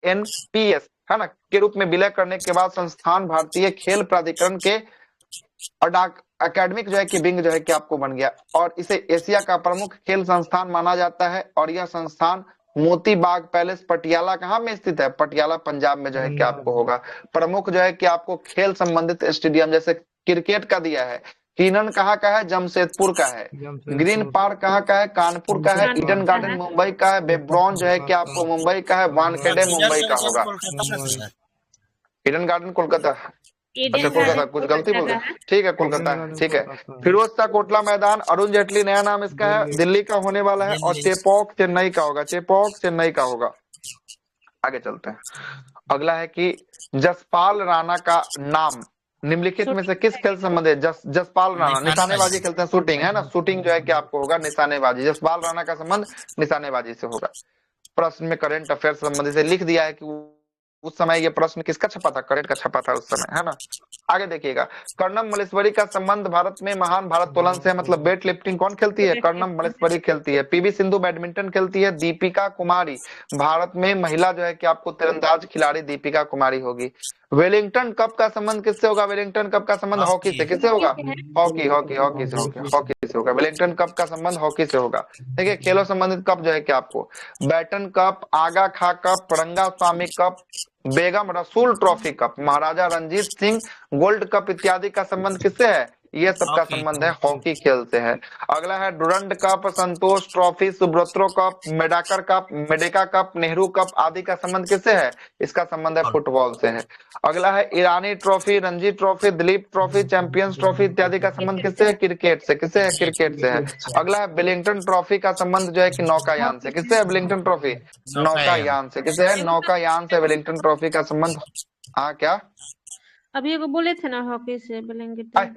SINPS है ना के रूप में विलय करने के बाद संस्थान भारतीय खेल प्राधिकरण के अकेडमिक जो है कि विंग जो है कि आपको बन गया, और इसे एशिया का प्रमुख खेल संस्थान माना जाता है। और यह संस्थान मोती बाग पैलेस पटियाला कहाँ में स्थित है? पटियाला पंजाब में जो है कि आपको होगा। प्रमुख जो है कि आपको खेल संबंधित स्टेडियम, जैसे क्रिकेट का दिया है, कीनन कहाँ का है? जमशेदपुर का है। ग्रीन पार्क कहाँ का है? कानपुर का है। ईडन गार्डन मुंबई का है। बेब्रॉन जो है कि आपको मुंबई का है। वानखेड़े मुंबई का होगा। Eden garden Kolkata. अच्छा कोलकाता, कुछ गलती बोल गए, ठीक है कोलकाता है, ठीक है। फिरोज शाह कोटला मैदान, अरुण जेटली नया नाम इसका है, दिल्ली का होने वाला है। और चेपॉक चेन्नई का होगा, चेपॉक चेन्नई का होगा। आगे चलते हैं, अगला है कि जसपाल राणा का नाम निम्नलिखित में से किस खेल संबंध है? जसपाल राणा निशानेबाजी खेलते हैं, शूटिंग है ना, शूटिंग जो है कि आपको होगा निशानेबाजी। जसपाल राणा का संबंध निशानेबाजी से होगा। प्रश्न में करंट अफेयर संबंधी से लिख दिया है कि उस समय ये प्रश्न किसका छपा था? करंट का छपा था उस समय, है ना। आगे देखिएगा, कर्णम मलेश्वरी का संबंध भारत में महान भारोत्तोलन से, मतलब वेट लिफ्टिंग कौन खेलती है? कर्णम मलेश्वरी खेलती है। पीवी सिंधु बैडमिंटन खेलती है। दीपिका कुमारी भारत में महिला जो है कि आपको तीरंदाज खिलाड़ी दीपिका कुमारी होगी। वेलिंगटन कप का संबंध किससे होगा? वेलिंगटन कप का संबंध हॉकी से। किससे होगा? हॉकी हॉकी हॉकी से होगा, हॉकी से होगा। वेलिंगटन कप का संबंध हॉकी से होगा। देखिए खेलों संबंधित कप जो है कि आपको बैटन कप, आगा खा कप, रंगा स्वामी कप, बेगम रसूल ट्रॉफी कप, महाराजा रंजीत सिंह गोल्ड कप इत्यादि का संबंध किससे है? ये सबका संबंध है हॉकी खेल से है। अगला है Durand Cup, Santosh Trophy, Subroto Cup, Merdeka Cup, Merdeka Cup, Nehru Cup आदि का संबंध किससे है? इसका संबंध है फुटबॉल से है। अगला है Irani Trophy, Ranji Trophy, Dilip Trophy, Champions Trophy इत्यादि का संबंध किससे है? क्रिकेट से। किससे है? क्रिकेट से है। अगला है वेलिंगटन ट्रॉफी का संबंध जो है कि नौकायान से। किससे है वेलिंगटन ट्रॉफी? नौकायान से। किससे है? नौकायान से वेलिंगटन ट्रॉफी का संबंध। हाँ क्या अभी एगो बोले थे ना हॉकी से वेलिंगटन,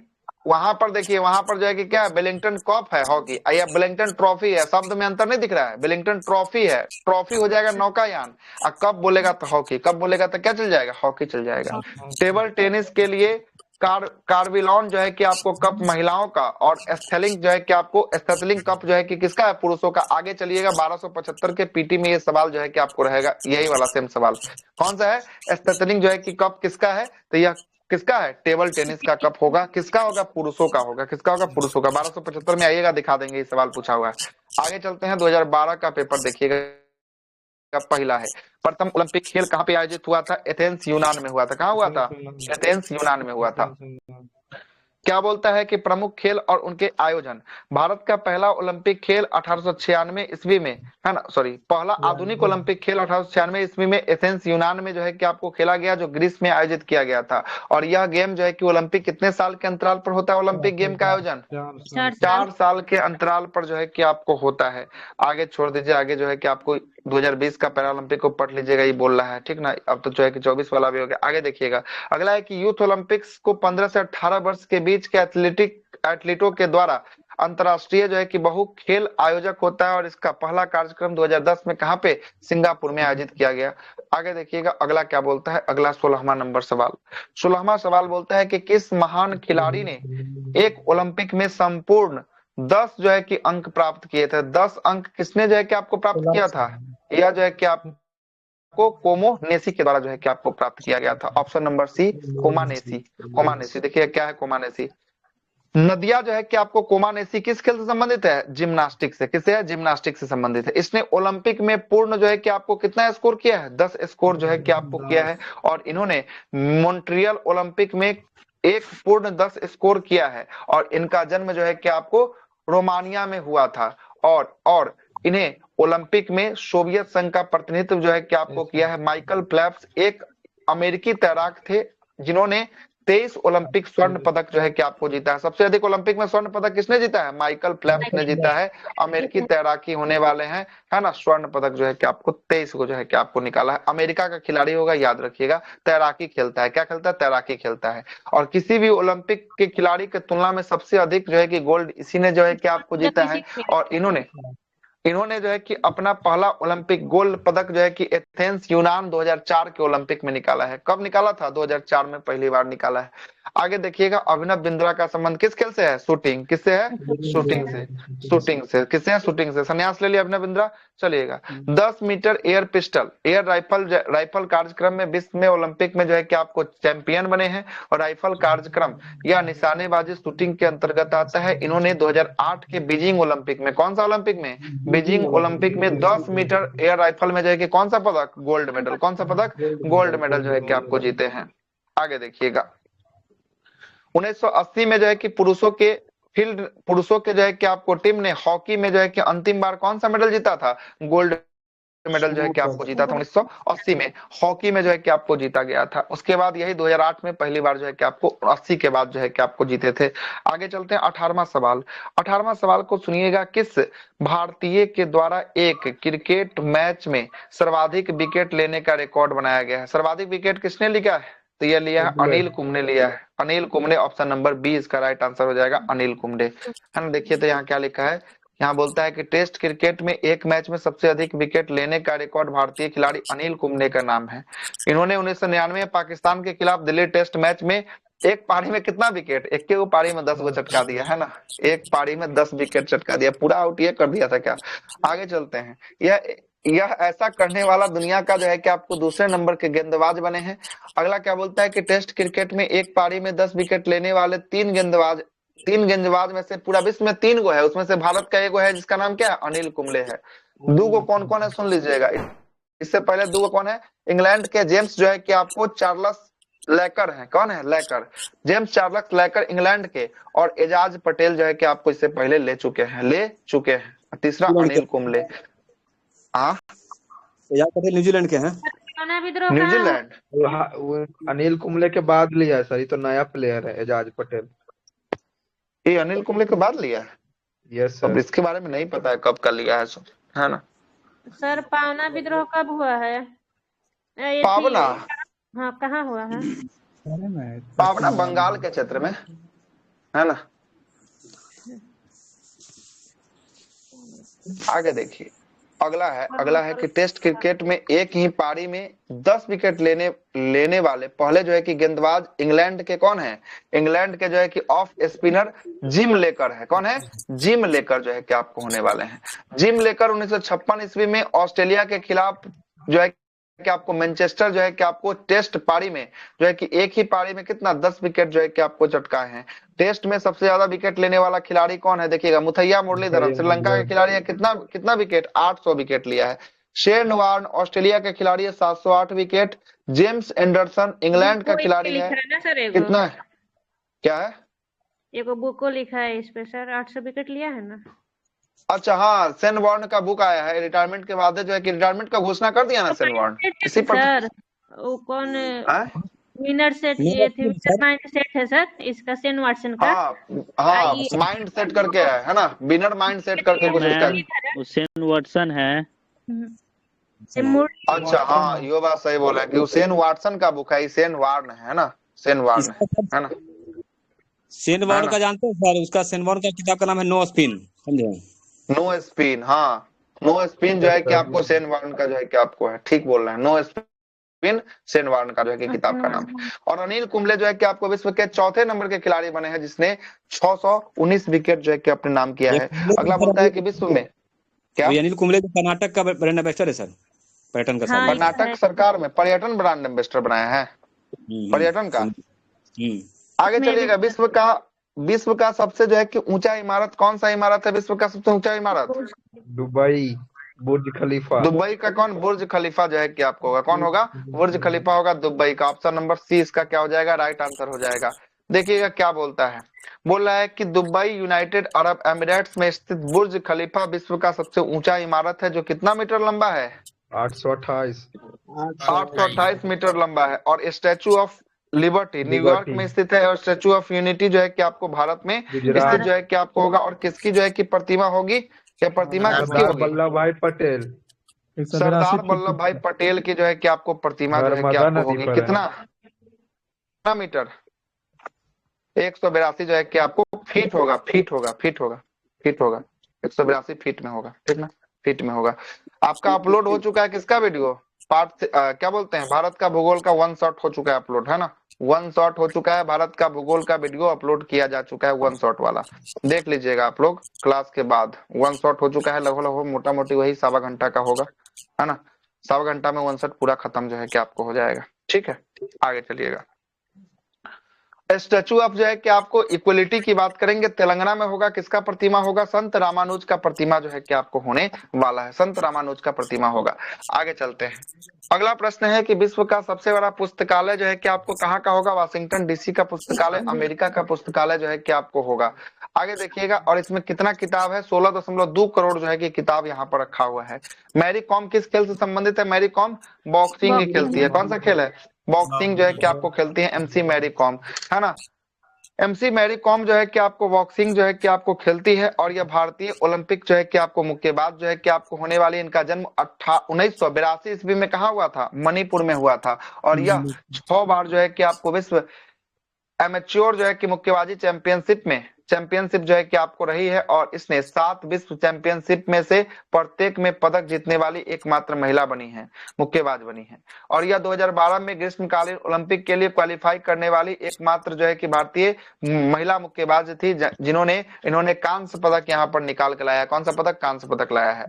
वहां पर देखिए, वहां पर जो है कि क्या है? वेलिंगटन कप है हॉकी, या वेलिंगटन ट्रॉफी है। शब्द में अंतर नहीं दिख रहा है? वेलिंगटन ट्रॉफी है, ट्रॉफी हो जाएगा नौकायान, और कप बोलेगा तो हॉकी, कप बोलेगा तो क्या चल जाएगा? हॉकी चल जाएगा। टेबल टेनिस के लिए कार्विलॉन जो है कि आपको कप महिलाओं का, और एस्थेलिंग जो है कि आपको एस्थेलिंग कप जो है कि किसका है? पुरुषों का। आगे चलिएगा, 1275 के पीटी में ये सवाल जो है कि आपको रहेगा, यही वाला सेम सवाल। कौन सा है? एस्थेलिंग जो है कि कप किसका है? तो यह किसका है? टेबल टेनिस का कप होगा। किसका होगा? पुरुषों का होगा। किसका होगा? पुरुषों का। 1275 में आइएगा, दिखा देंगे, ये सवाल पूछा हुआ है। आगे चलते हैं, 2012 का पेपर देखिएगा पहला है। प्रथम ओलंपिक खेल कहाँ पे आयोजित हुआ था? एथेंस यूनान में हुआ था। कहाँ हुआ था? एथेंस यूनान में हुआ था। क्या बोलता है कि प्रमुख खेल और उनके आयोजन। भारत का पहला ओलंपिक खेल 1896 ईस्वी में, है ना, सॉरी, पहला आधुनिक ओलंपिक खेल 1896 ईस्वी में एथेंस यूनान में जो है कि आपको खेला गया, जो ग्रीस में आयोजित किया गया था। और यह गेम जो है कि ओलंपिक कितने साल के अंतराल पर होता है? ओलंपिक गेम का आयोजन 4 साल के अंतराल पर जो है कि आपको होता है। आगे छोड़ दीजिए, आगे जो है कि आपको 2020 का पैरा ओलंपिक को पढ़ लीजिएगा, ये बोल रहा है, ठीक ना। अब तो जो है कि 24 वाला भी हो गया। आगे देखिएगा, अगला है कि यूथ ओलंपिक्स को 15 से 18 वर्ष के बीच के एथलीटों के द्वारा अंतरराष्ट्रीय जो है कि बहु खेल आयोजक होता है। और इसका पहला कार्यक्रम 2010 में कहाँ पे? सिंगापुर में आयोजित किया गया। आगे देखिएगा, अगला क्या बोलता है? अगला 16वां नंबर सवाल। 16वां सवाल बोलता है कि किस महान खिलाड़ी ने एक ओलंपिक में संपूर्ण 10 जो है कि अंक प्राप्त किए थे? 10 अंक किसने जो है कि आपको प्राप्त किया था? यह जो है कि आपको कोमानेसी के द्वारा जो है कि आपको प्राप्त किया गया था। Option number C, कोमानेसी। कोमानेसी, देखिए क्या है कोमानेसी। नदिया जो है कि आपको कोमानेसी किस खेल से संबंधित है? जिम्नास्टिक से। किससे है? जिम्नास्टिक से संबंधित है। इसने ओलंपिक में पूर्ण जो है कि आपको कितना स्कोर किया है? 10 स्कोर जो है कि आपको किया है। और इन्होंने मॉन्ट्रियल ओलंपिक में एक पूर्ण 10 स्कोर किया है। और इनका जन्म जो है कि आपको रोमानिया में हुआ था। और इन्हें ओलंपिक में सोवियत संघ का प्रतिनिधित्व जो है कि आपको किया है। माइकल फेल्प्स एक अमेरिकी तैराक थे जिन्होंने 23 ओलंपिक स्वर्ण पदक जो है कि आपको जीता है। सबसे अधिक ओलंपिक में स्वर्ण पदक किसने जीता है? माइकल फेल्प्स ने जीता है। अमेरिकी तैराकी होने वाले हैं, है ना। स्वर्ण पदक जो है कि आपको 23 को जो है कि आपको निकाला है। अमेरिका का खिलाड़ी होगा, याद रखिएगा। तैराकी खेलता है। क्या खेलता है? तैराकी खेलता है। और किसी भी ओलंपिक के खिलाड़ी की तुलना में सबसे अधिक जो है कि गोल्ड इसी ने जो है कि आपको जीता है। और इन्होंने जो है कि अपना पहला ओलंपिक गोल्ड पदक जो है कि एथेंस यूनान 2004 के ओलंपिक में निकाला है। कब निकाला था? 2004 में पहली बार निकाला है। आगे देखिएगा, अभिनव बिंद्रा का संबंध किस खेल से है? शूटिंग। किससे है? शूटिंग से। शूटिंग से। किससे है? शूटिंग से। संन्यास ले लिया अभिनव बिंद्रा। चलिएगा, 10 metre air pistol air rifle कार्यक्रम में विश्व में ओलंपिक में जो है कि आपको चैंपियन बने हैं। और राइफल कार्यक्रम या निशानेबाजी शूटिंग के अंतर्गत आता है। इन्होंने 2008 के बीजिंग ओलंपिक में, कौन सा ओलंपिक में? बीजिंग ओलंपिक में 10 मीटर एयर राइफल में जो है कि कौन सा पदक? Gold medal. कौन सा पदक? गोल्ड मेडल जो है कि आपको जीते हैं। आगे देखिएगा, 1980 में जो है कि पुरुषों के जो है कि आपको टीम ने हॉकी में जो है कि अंतिम बार कौन सा मेडल जीता था? गोल्ड मेडल जो है कि आपको जीता था 1980 में। हॉकी में जो है कि आपको जीता गया था। उसके बाद यही 2008 में पहली बार जो है कि आपको 80 के बाद जो है कि आपको जीते थे। आगे चलते हैं, 18वां सवाल। 18वां सवाल को सुनिएगा, किस भारतीय के द्वारा एक क्रिकेट मैच में सर्वाधिक विकेट लेने का रिकॉर्ड बनाया गया है? सर्वाधिक विकेट किसने लिया है? तो यह लिया है अनिल कुंबले लिया है। Anil Kumble, option number B इसका राइट आंसर हो जाएगा, अनिल कुंबले, है ना। देखिए तो यहाँ क्या लिखा है, यहाँ बोलता है कि टेस्ट क्रिकेट में एक मैच में सबसे अधिक विकेट लेने का रिकॉर्ड भारतीय खिलाड़ी अनिल कुंबले का नाम है। इन्होंने 1999 में पाकिस्तान के खिलाफ दिल्ली टेस्ट मैच में एक पारी में कितना विकेट? एक के पारी में 10 गो चटका दिया, है ना। एक पारी में 10 विकेट चटका दिया, पूरा आउट ये कर दिया था क्या। आगे चलते हैं, यह ऐसा करने वाला दुनिया का जो है कि आपको दूसरे नंबर के गेंदबाज बने हैं। अगला क्या बोलता है कि टेस्ट क्रिकेट में एक पारी में 10 विकेट लेने वाले तीन गेंदबाज में से पूरा विश्व में 3 गो है, उसमें से भारत का एगो है जिसका नाम क्या है? अनिल कुंबले है। 2 गो कौन कौन है सुन लीजिएगा। इससे पहले 2 गो कौन है? इंग्लैंड के जेम्स जो है कि आपको चार्ल्स लैकर है। कौन है? Lacquer, James Charles lacquer England के। और एजाज पटेल जो है कि आपको इससे पहले ले चुके हैं। तीसरा अनिल कुंबले। हाँ, एजाज पटेल न्यूजीलैंड के हैं। न्यूजीलैंड। वो अनिल कुंबले के बाद लिया है सर, ये तो नया प्लेयर है एजाज पटेल। ये अनिल कुंबले के बाद लिया है? यस अब सर। इसके बारे में नहीं पता है कब का लिया है, है ना। सर पावना विद्रोह कब हुआ है? ये पावना? हाँ, कहाँ हुआ है? पावना बंगाल के क्षेत्र में, है ना। आगे देखिए, अगला है कि टेस्ट क्रिकेट में एक ही पारी में 10 विकेट लेने वाले पहले जो है कि गेंदबाज इंग्लैंड के कौन है? इंग्लैंड के जो है कि ऑफ स्पिनर जिम लेकर है। कौन है? जिम लेकर जो है कि आपको होने वाले हैं। जिम लेकर 1956 ईस्वी में ऑस्ट्रेलिया के खिलाफ जो है कि आपको मैनचेस्टर जो है कि आपको टेस्ट पारी में जो है कि एक ही पारी में कितना 10 विकेट जो है कि आपको चटकाए हैं। टेस्ट में सबसे ज्यादा विकेट लेने वाला खिलाड़ी कौन है? देखिएगा, मुथैया मुरलीधरन श्रीलंका के खिलाड़ी है। कितना विकेट? 800 विकेट लिया है। शेन वॉर्न ऑस्ट्रेलिया के खिलाड़ी है, 708 विकेट। जेम्स एंडरसन इंग्लैंड का बुको इसके खिलाड़ी लिखा है, है ना सर, एगो कितना है, क्या है? एगो बुको लिखा है इस पे सर, 800 विकेट लिया है ना। अच्छा हाँ, सेन वॉर्न का बुक आया है रिटायरमेंट के बाद, जो है कि रिटायरमेंट का घोषणा कर दिया ना तो सेन वॉर्न, माइंडसेट इसी है पर सर, वो कौन हैं? विनर सेट, नो ये थे स्पिन सर। माइंडसेट है सर इसका, सेन वाटसन का। हाँ हाँ, ये माइंड सेट करके है ना, विनर माइंड सेट करके कुछ इसका। मैम उसेन वाटसन है। ये मूड अच्छा हाँ, ये बात सही बोला है कि उसेन वाटसन का बुक है, सेन वार्न है ना, सेन वार्न है ना, सेन है वॉर्न ना। का जानते हैं सर? उसका सेन वॉर्न का किताब का नाम है नो स्पिन, समझे? नो स्पिन, हाँ नो स्पिन जो है कि आपको सेन वार्न का जो है कि आपको है, ठीक बोल रहे हैं, नो स्पिन सेन वार्न का जो है कि किताब का नाम है। और अनिल कुंबले जो है कि आपको विश्व के चौथे नंबर के खिलाड़ी बने हैं, जिसने 619 विकेट जो है कि अपने नाम किया है। अगला बोलता है कि विश्व में क्या, अभी अनिल कुंबले जो कर्नाटक का ब्रांड एम्बेसडर है सर, पर्यटन का हाँ, साथ। कर्नाटक सरकार में पर्यटन ब्रांड एम्बेसडर बनाया है, पर्यटन का। आगे चलिएगा, विश्व का सबसे जो है कि ऊंचा इमारत कौन सा इमारत है? विश्व का सबसे ऊंचा इमारत दुबई, बुर्ज खलीफा। दुबई का कौन? बुर्ज खलीफा जो है कि आपको होगा, कौन होगा? बुर्ज खलीफा होगा दुबई का। ऑप्शन नंबर सी इसका क्या हो जाएगा? राइट आंसर हो जाएगा। देखिएगा क्या बोलता है, बोल रहा है कि दुबई यूनाइटेड अरब एमिरेट्स में स्थित बुर्ज खलीफा विश्व का सबसे ऊंचा इमारत है, जो कितना मीटर लंबा है? 828। 828 मीटर लंबा है। और स्टैचू ऑफ लिबर्टी न्यूयॉर्क में स्थित है, और स्टैचू ऑफ यूनिटी जो है कि आपको भारत में स्थित जो है कि आपको होगा। और किसकी जो है कि प्रतिमा होगी? क्या प्रतिमा किसकी सरदार होगी? वल्लभ भाई पटेल। सरदार वल्लभ भाई पटेल की जो है कि आपको प्रतिमा जो है कि नर्मदा आपको नदी होगी। पर है। कितना मीटर? 182 जो है कि आपको फीट होगा, फीट होगा, फीट होगा, फीट होगा, 182 फीट में होगा, ठीक ना, फीट में होगा। आपका अपलोड हो चुका है किसका वीडियो? पार्ट क्या बोलते हैं, भारत का भूगोल का 1 शॉट हो चुका है अपलोड, है ना, 1 शॉट हो चुका है, भारत का भूगोल का वीडियो अपलोड किया जा चुका है 1 शॉट वाला, देख लीजिएगा आप लोग क्लास के बाद। 1 शॉट हो चुका है, लगभग मोटा मोटी वही 1.25 घंटा का होगा, है ना, 1.25 घंटा में 1 शॉट पूरा खत्म जो है कि आपको हो जाएगा। ठीक है, आगे चलिएगा। स्टैचू ऑफ जो है कि आपको इक्वलिटी की बात करेंगे, तेलंगाना में होगा, किसका प्रतिमा होगा? संत रामानुज का प्रतिमा जो है कि आपको होने वाला है, संत रामानुज का प्रतिमा होगा। आगे चलते हैं, अगला प्रश्न है कि विश्व का सबसे बड़ा पुस्तकालय जो है कि आपको कहाँ का होगा? वाशिंगटन डीसी का पुस्तकालय, अमेरिका का पुस्तकालय जो है कि आपको होगा। आगे देखिएगा, और इसमें कितना किताब है? 16.2 करोड़ जो है कि किताब यहाँ पर रखा हुआ है। मैरी कॉम किस खेल से संबंधित है? मैरी कॉम बॉक्सिंग ही खेलती है। कौन सा खेल है? बॉक्सिंग जो है कि आपको खेलती है एमसी मैरी कॉम, है ना। एमसी मैरी कॉम जो है कि आपको बॉक्सिंग जो है कि आपको खेलती है, और यह भारतीय ओलंपिक जो है कि आपको मुक्केबाज जो है कि आपको होने वाली। इनका जन्म 1982 ईस्वी में कहा हुआ था? मणिपुर में हुआ था। और यह 6 बार जो है कि आपको विश्व एमेच्योर जो है कि मुक्केबाजी चैंपियनशिप जो है कि आपको रही है। और इसने 7 विश्व चैंपियनशिप में से प्रत्येक में पदक जीतने वाली एकमात्र महिला बनी है, मुक्केबाज बनी है। और यह 2012 में ग्रीष्मकालीन ओलंपिक के लिए क्वालिफाई करने वाली एकमात्र जो है कि भारतीय महिला मुक्केबाज थी, इन्होंने कांस्य पदक यहाँ पर निकाल के लाया। कौन सा पदक? कांस्य पदक लाया है।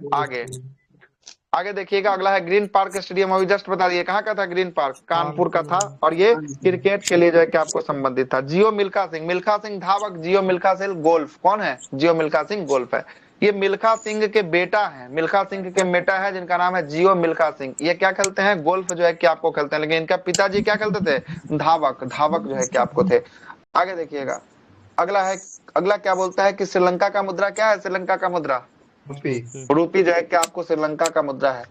आगे देखिएगा, अगला है ग्रीन पार्क स्टेडियम। अभी जस्ट बता दिए कहाँ का था ग्रीन पार्क, कानपुर का था। और ये क्रिकेट के लिए जो है कि आपको संबंधित था। जियो मिल्खा सिंह धावक, जियो मिल्खा सिंह गोल्फ। कौन है? जियो मिल्खा सिंह गोल्फ है। ये मिल्खा सिंह के बेटा है, मिल्खा सिंह के बेटा है जिनका नाम है जियो मिल्खा सिंह। ये क्या खेलते हैं? गोल्फ जो है कि आपको खेलते हैं। लेकिन इनका पिताजी क्या खेलते थे? धावक जो है कि आपको थे। आगे देखिएगा, अगला क्या बोलता है कि श्रीलंका का मुद्रा क्या है? श्रीलंका का मुद्रा रूपी जो है कि आपको श्रीलंका का मुद्रा है।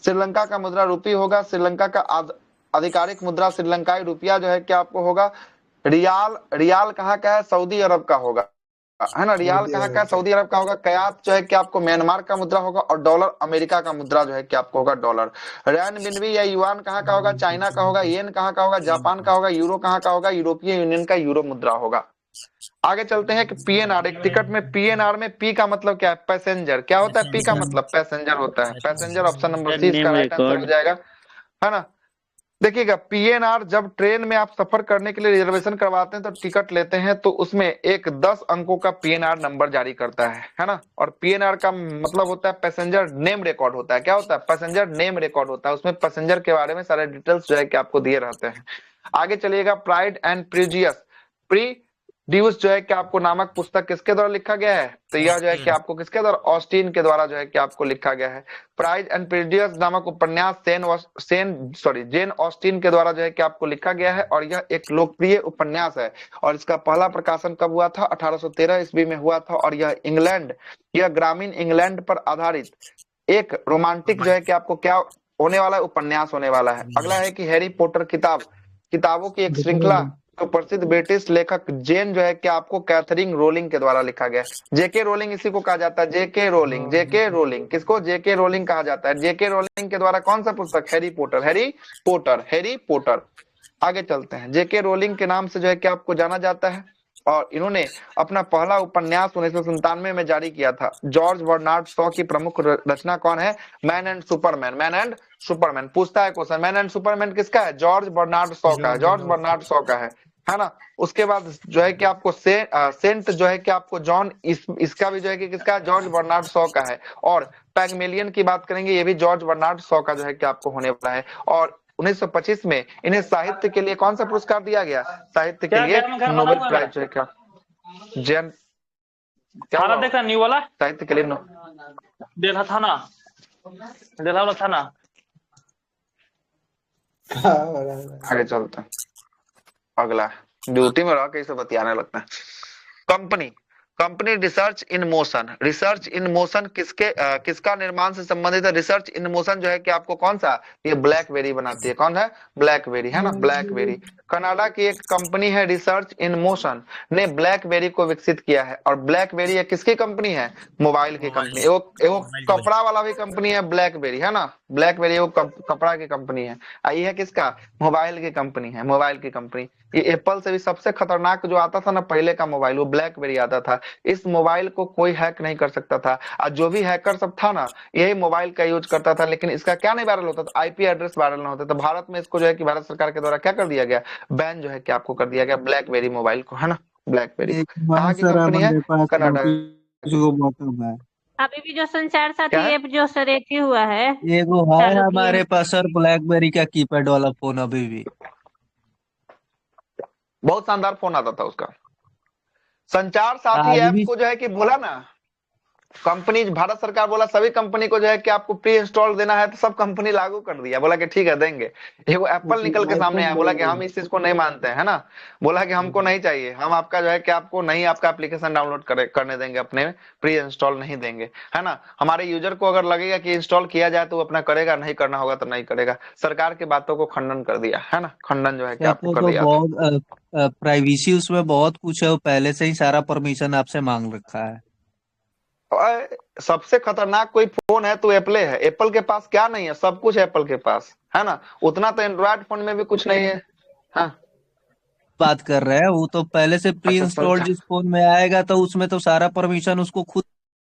श्रीलंका का मुद्रा रूपी होगा। श्रीलंका का आधिकारिक मुद्रा श्रीलंकाई रुपया जो है कि आपको होगा। रियाल कहाँ का है? सऊदी अरब का होगा, है ना। रियाल कहाँ का? सऊदी अरब का होगा। कयात जो है कि आपको म्यांमार का मुद्रा होगा। और डॉलर अमेरिका का मुद्रा जो है कि आपको होगा डॉलर। रैनबिन्बी या युआन कहाँ का होगा? चाइना का होगा। येन कहाँ का होगा? जापान का होगा। यूरो कहाँ का होगा? यूरोपियन यूनियन का यूरो मुद्रा होगा। आगे चलते हैं कि पीएनआर, एक टिकट में पीएनआर में पी का मतलब क्या है? पैसेंजर। क्या होता है? पी का मतलब पैसेंजर होता है। पैसेंजर ऑप्शन नंबर सी इसका राइट आंसर हो जाएगा, है ना। देखिएगा, पीएनआर जब ट्रेन में आप सफर करने के लिए रिजर्वेशन करवाते हैं तो टिकट लेते हैं, तो उसमें एक 10 अंकों का पीएनआर नंबर जारी करता है ना। और पीएनआर का मतलब होता है पैसेंजर नेम रिकॉर्ड होता है। क्या होता है? पैसेंजर नेम रिकॉर्ड होता है। उसमें पैसेंजर के बारे में सारे डिटेल्स जो है कि आपको दिए रहते हैं। आगे चलिएगा, प्राइड एंड ड्यूस जो है कि आपको नामक पुस्तक किसके द्वारा लिखा गया है? तो यह जो है कि आपको किसके द्वारा? ऑस्टिन के द्वारा जो है कि आपको लिखा गया है। प्राइड एंड प्रेजुडिस नामक उपन्यास जेन ऑस्टिन के द्वारा जो है कि आपको लिखा गया है और यह एक लोकप्रिय उपन्यास है और इसका पहला प्रकाशन कब हुआ था? 1813 ईस्वी में हुआ था और यह ग्रामीण इंग्लैंड पर आधारित एक रोमांटिक जो है कि आपको क्या होने वाला है? उपन्यास होने वाला है। अगला है कि हैरी पॉटर किताबों की एक श्रृंखला तो प्रसिद्ध ब्रिटिश लेखक जेन जो है कि आपको कैथरीन रोलिंग के द्वारा लिखा गया है। जेके रोलिंग इसी को कहा जाता है, जेके रोलिंग किसको? जेके रोलिंग कहा जाता है। जेके रोलिंग के द्वारा कौन सा पुस्तक? Harry Potter. आगे चलते हैं। जेके रोलिंग के नाम से जो है कि आपको जाना जाता है और इन्होंने अपना पहला उपन्यास 1997 में जारी किया था। जॉर्ज बर्नार्ड शॉ की प्रमुख रचना कौन है? Man and Superman. पूछता है क्वेश्चन, मैन एंड सुपरमैन किसका है? जॉर्ज बर्नार्ड शॉ का है ना। उसके बाद जो है कि आपको सेंट जो है कि आपको जॉन इसका भी जो है कि किसका? जॉर्ज बर्नार्ड शॉ का है। और पैगमेलियन की बात करेंगे, ये भी जॉर्ज बर्नार्ड शॉ का जो है कि आपको होने वाला है। और 1925 में इन्हें साहित्य के लिए कौन सा पुरस्कार दिया गया? साहित्य के लिए नोबेल प्राइज जो है क्या जैन क्या देखा न्यू वाला साहित्य के लिए डेल्हा थाना आगे चलते हैं। अगला ड्यूटी में रह के इसे बतियाने लगता है। कंपनी रिसर्च इन मोशन किसका निर्माण से संबंधित है? रिसर्च इन मोशन जो है कि आपको कौन सा? ये ब्लैकबेरी बनाती है। कौन है? ब्लैकबेरी, है ना, ब्लैकबेरी। कनाडा की एक कंपनी है रिसर्च इन मोशन ने ब्लैकबेरी को विकसित किया है और ब्लैकबेरी किसकी कंपनी है? मोबाइल की कंपनी। वो कपड़ा वाला भी कंपनी है ब्लैकबेरी, है ना। ब्लैकबेरी वो कपड़ा की कंपनी है। ये है किसका? मोबाइल की कंपनी। ये एप्पल से भी सबसे खतरनाक जो आता था ना पहले का मोबाइल, वो ब्लैकबेरी आता था। इस मोबाइल को कोई हैक नहीं कर सकता था और जो भी हैकर सब था ना यही मोबाइल का यूज करता था, लेकिन इसका क्या नहीं वायरल होता था? आईपी एड्रेस वायरल नहीं होता। तो भारत में इसको जो है कि भारत सरकार के द्वारा क्या कर दिया गया? बैन जो है कि आपको कर दिया गया ब्लैकबेरी मोबाइल को, है ना। ब्लैकबेरी कहाँ की कंपनी है? कनाडा। अभी भी जो संचार साथी ऐप जो सर एक हुआ है, एगो है हमारे पास सर ब्लैकबेरी का कीपैड वाला फोन अभी भी। बहुत शानदार फोन आता था उसका। संचार साथी ऐप को जो है कि बोला ना कंपनी, भारत सरकार बोला सभी कंपनी को जो है कि आपको प्री इंस्टॉल देना है, तो सब कंपनी लागू कर दिया। बोला कि ठीक है देंगे। वो एप्पल निकल के सामने आया, बोला कि हम इस चीज को नहीं मानते हैं, है ना। बोला कि हमको नहीं चाहिए, हम आपका जो है कि आपको नहीं आपका एप्लीकेशन डाउनलोड करने देंगे, अपने प्री इंस्टॉल नहीं देंगे, है ना। हमारे यूजर को अगर लगेगा कि इंस्टॉल किया जाए तो वो अपना करेगा, नहीं करना होगा तो नहीं करेगा। सरकार की बातों को खंडन कर दिया, है ना। खंडन जो है कि आपको कर दिया। प्राइवेसी उसमें बहुत कुछ है, वो पहले से ही सारा परमिशन आपसे मांग रखा है। सबसे खतरनाक कोई फोन है तो एप्पल है। एप्पल के पास क्या नहीं है? सब कुछ एप्पल के पास, है ना। उतना तो एंड्रॉइड फोन में भी कुछ नहीं है। हाँ बात कर रहे हैं, वो तो पहले से प्री इंस्टॉल जिस फोन में आएगा तो उसमें तो सारा परमिशन उसको खुद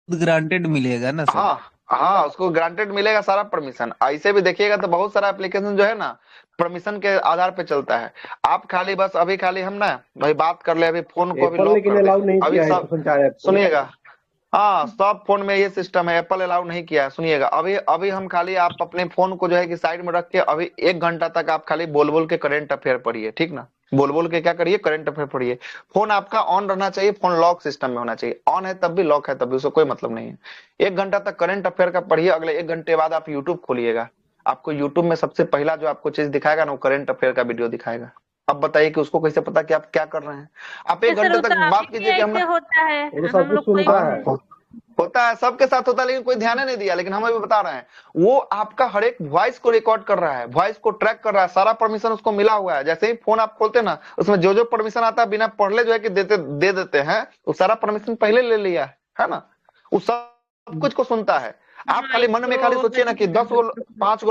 ग्रांटेड मिलेगा ना सर। हाँ उसको ग्रांटेड मिलेगा सारा परमिशन। ऐसे भी देखिएगा तो बहुत सारा एप्लीकेशन जो है ना परमिशन के आधार पे चलता है। आप खाली बस अभी खाली हम ना भाई बात कर ले, अभी फोन को अभी लॉक कर दे। अभी सब सुनिएगा, हाँ सब फोन में ये सिस्टम है, एप्पल अलाउ नहीं किया है। सुनिएगा अभी हम खाली आप अपने फोन को जो है कि साइड में रख के अभी 1 घंटा तक आप खाली बोल के करंट अफेयर पढ़िए, ठीक ना। बोल के क्या करिए? करंट अफेयर पढ़िए। फोन आपका ऑन रहना चाहिए, फोन लॉक सिस्टम में होना चाहिए। ऑन है तब भी, लॉक है तब भी, उसको कोई मतलब नहीं है। 1 घंटा तक करंट अफेयर का पढ़िए। अगले 1 घंटे बाद आप यूट्यूब खोलिएगा, आपको यूट्यूब में सबसे पहला जो आपको चीज दिखाएगा ना वो करंट अफेयर का वीडियो दिखाएगा। अब बताइए कि उसको कैसे पता कि आप क्या कर रहे हैं। आप 1 घंटे तक बात कीजिए कि हम होता है, होता है सबके साथ होता है, लेकिन कोई ध्यान नहीं दिया। लेकिन हम अभी बता रहे हैं, वो आपका हर एक वॉइस को रिकॉर्ड कर रहा है, वॉइस को ट्रैक कर रहा है, सारा परमिशन उसको मिला हुआ है। जैसे ही फोन आप खोलते ना उसमें जो परमिशन आता है बिना पढ़ले जो है कि दे देते हैं, वो सारा परमिशन पहले ले लिया है ना। वो सब कुछ को सुनता है। आप खाली मन में खाली सोचिए ना कि 5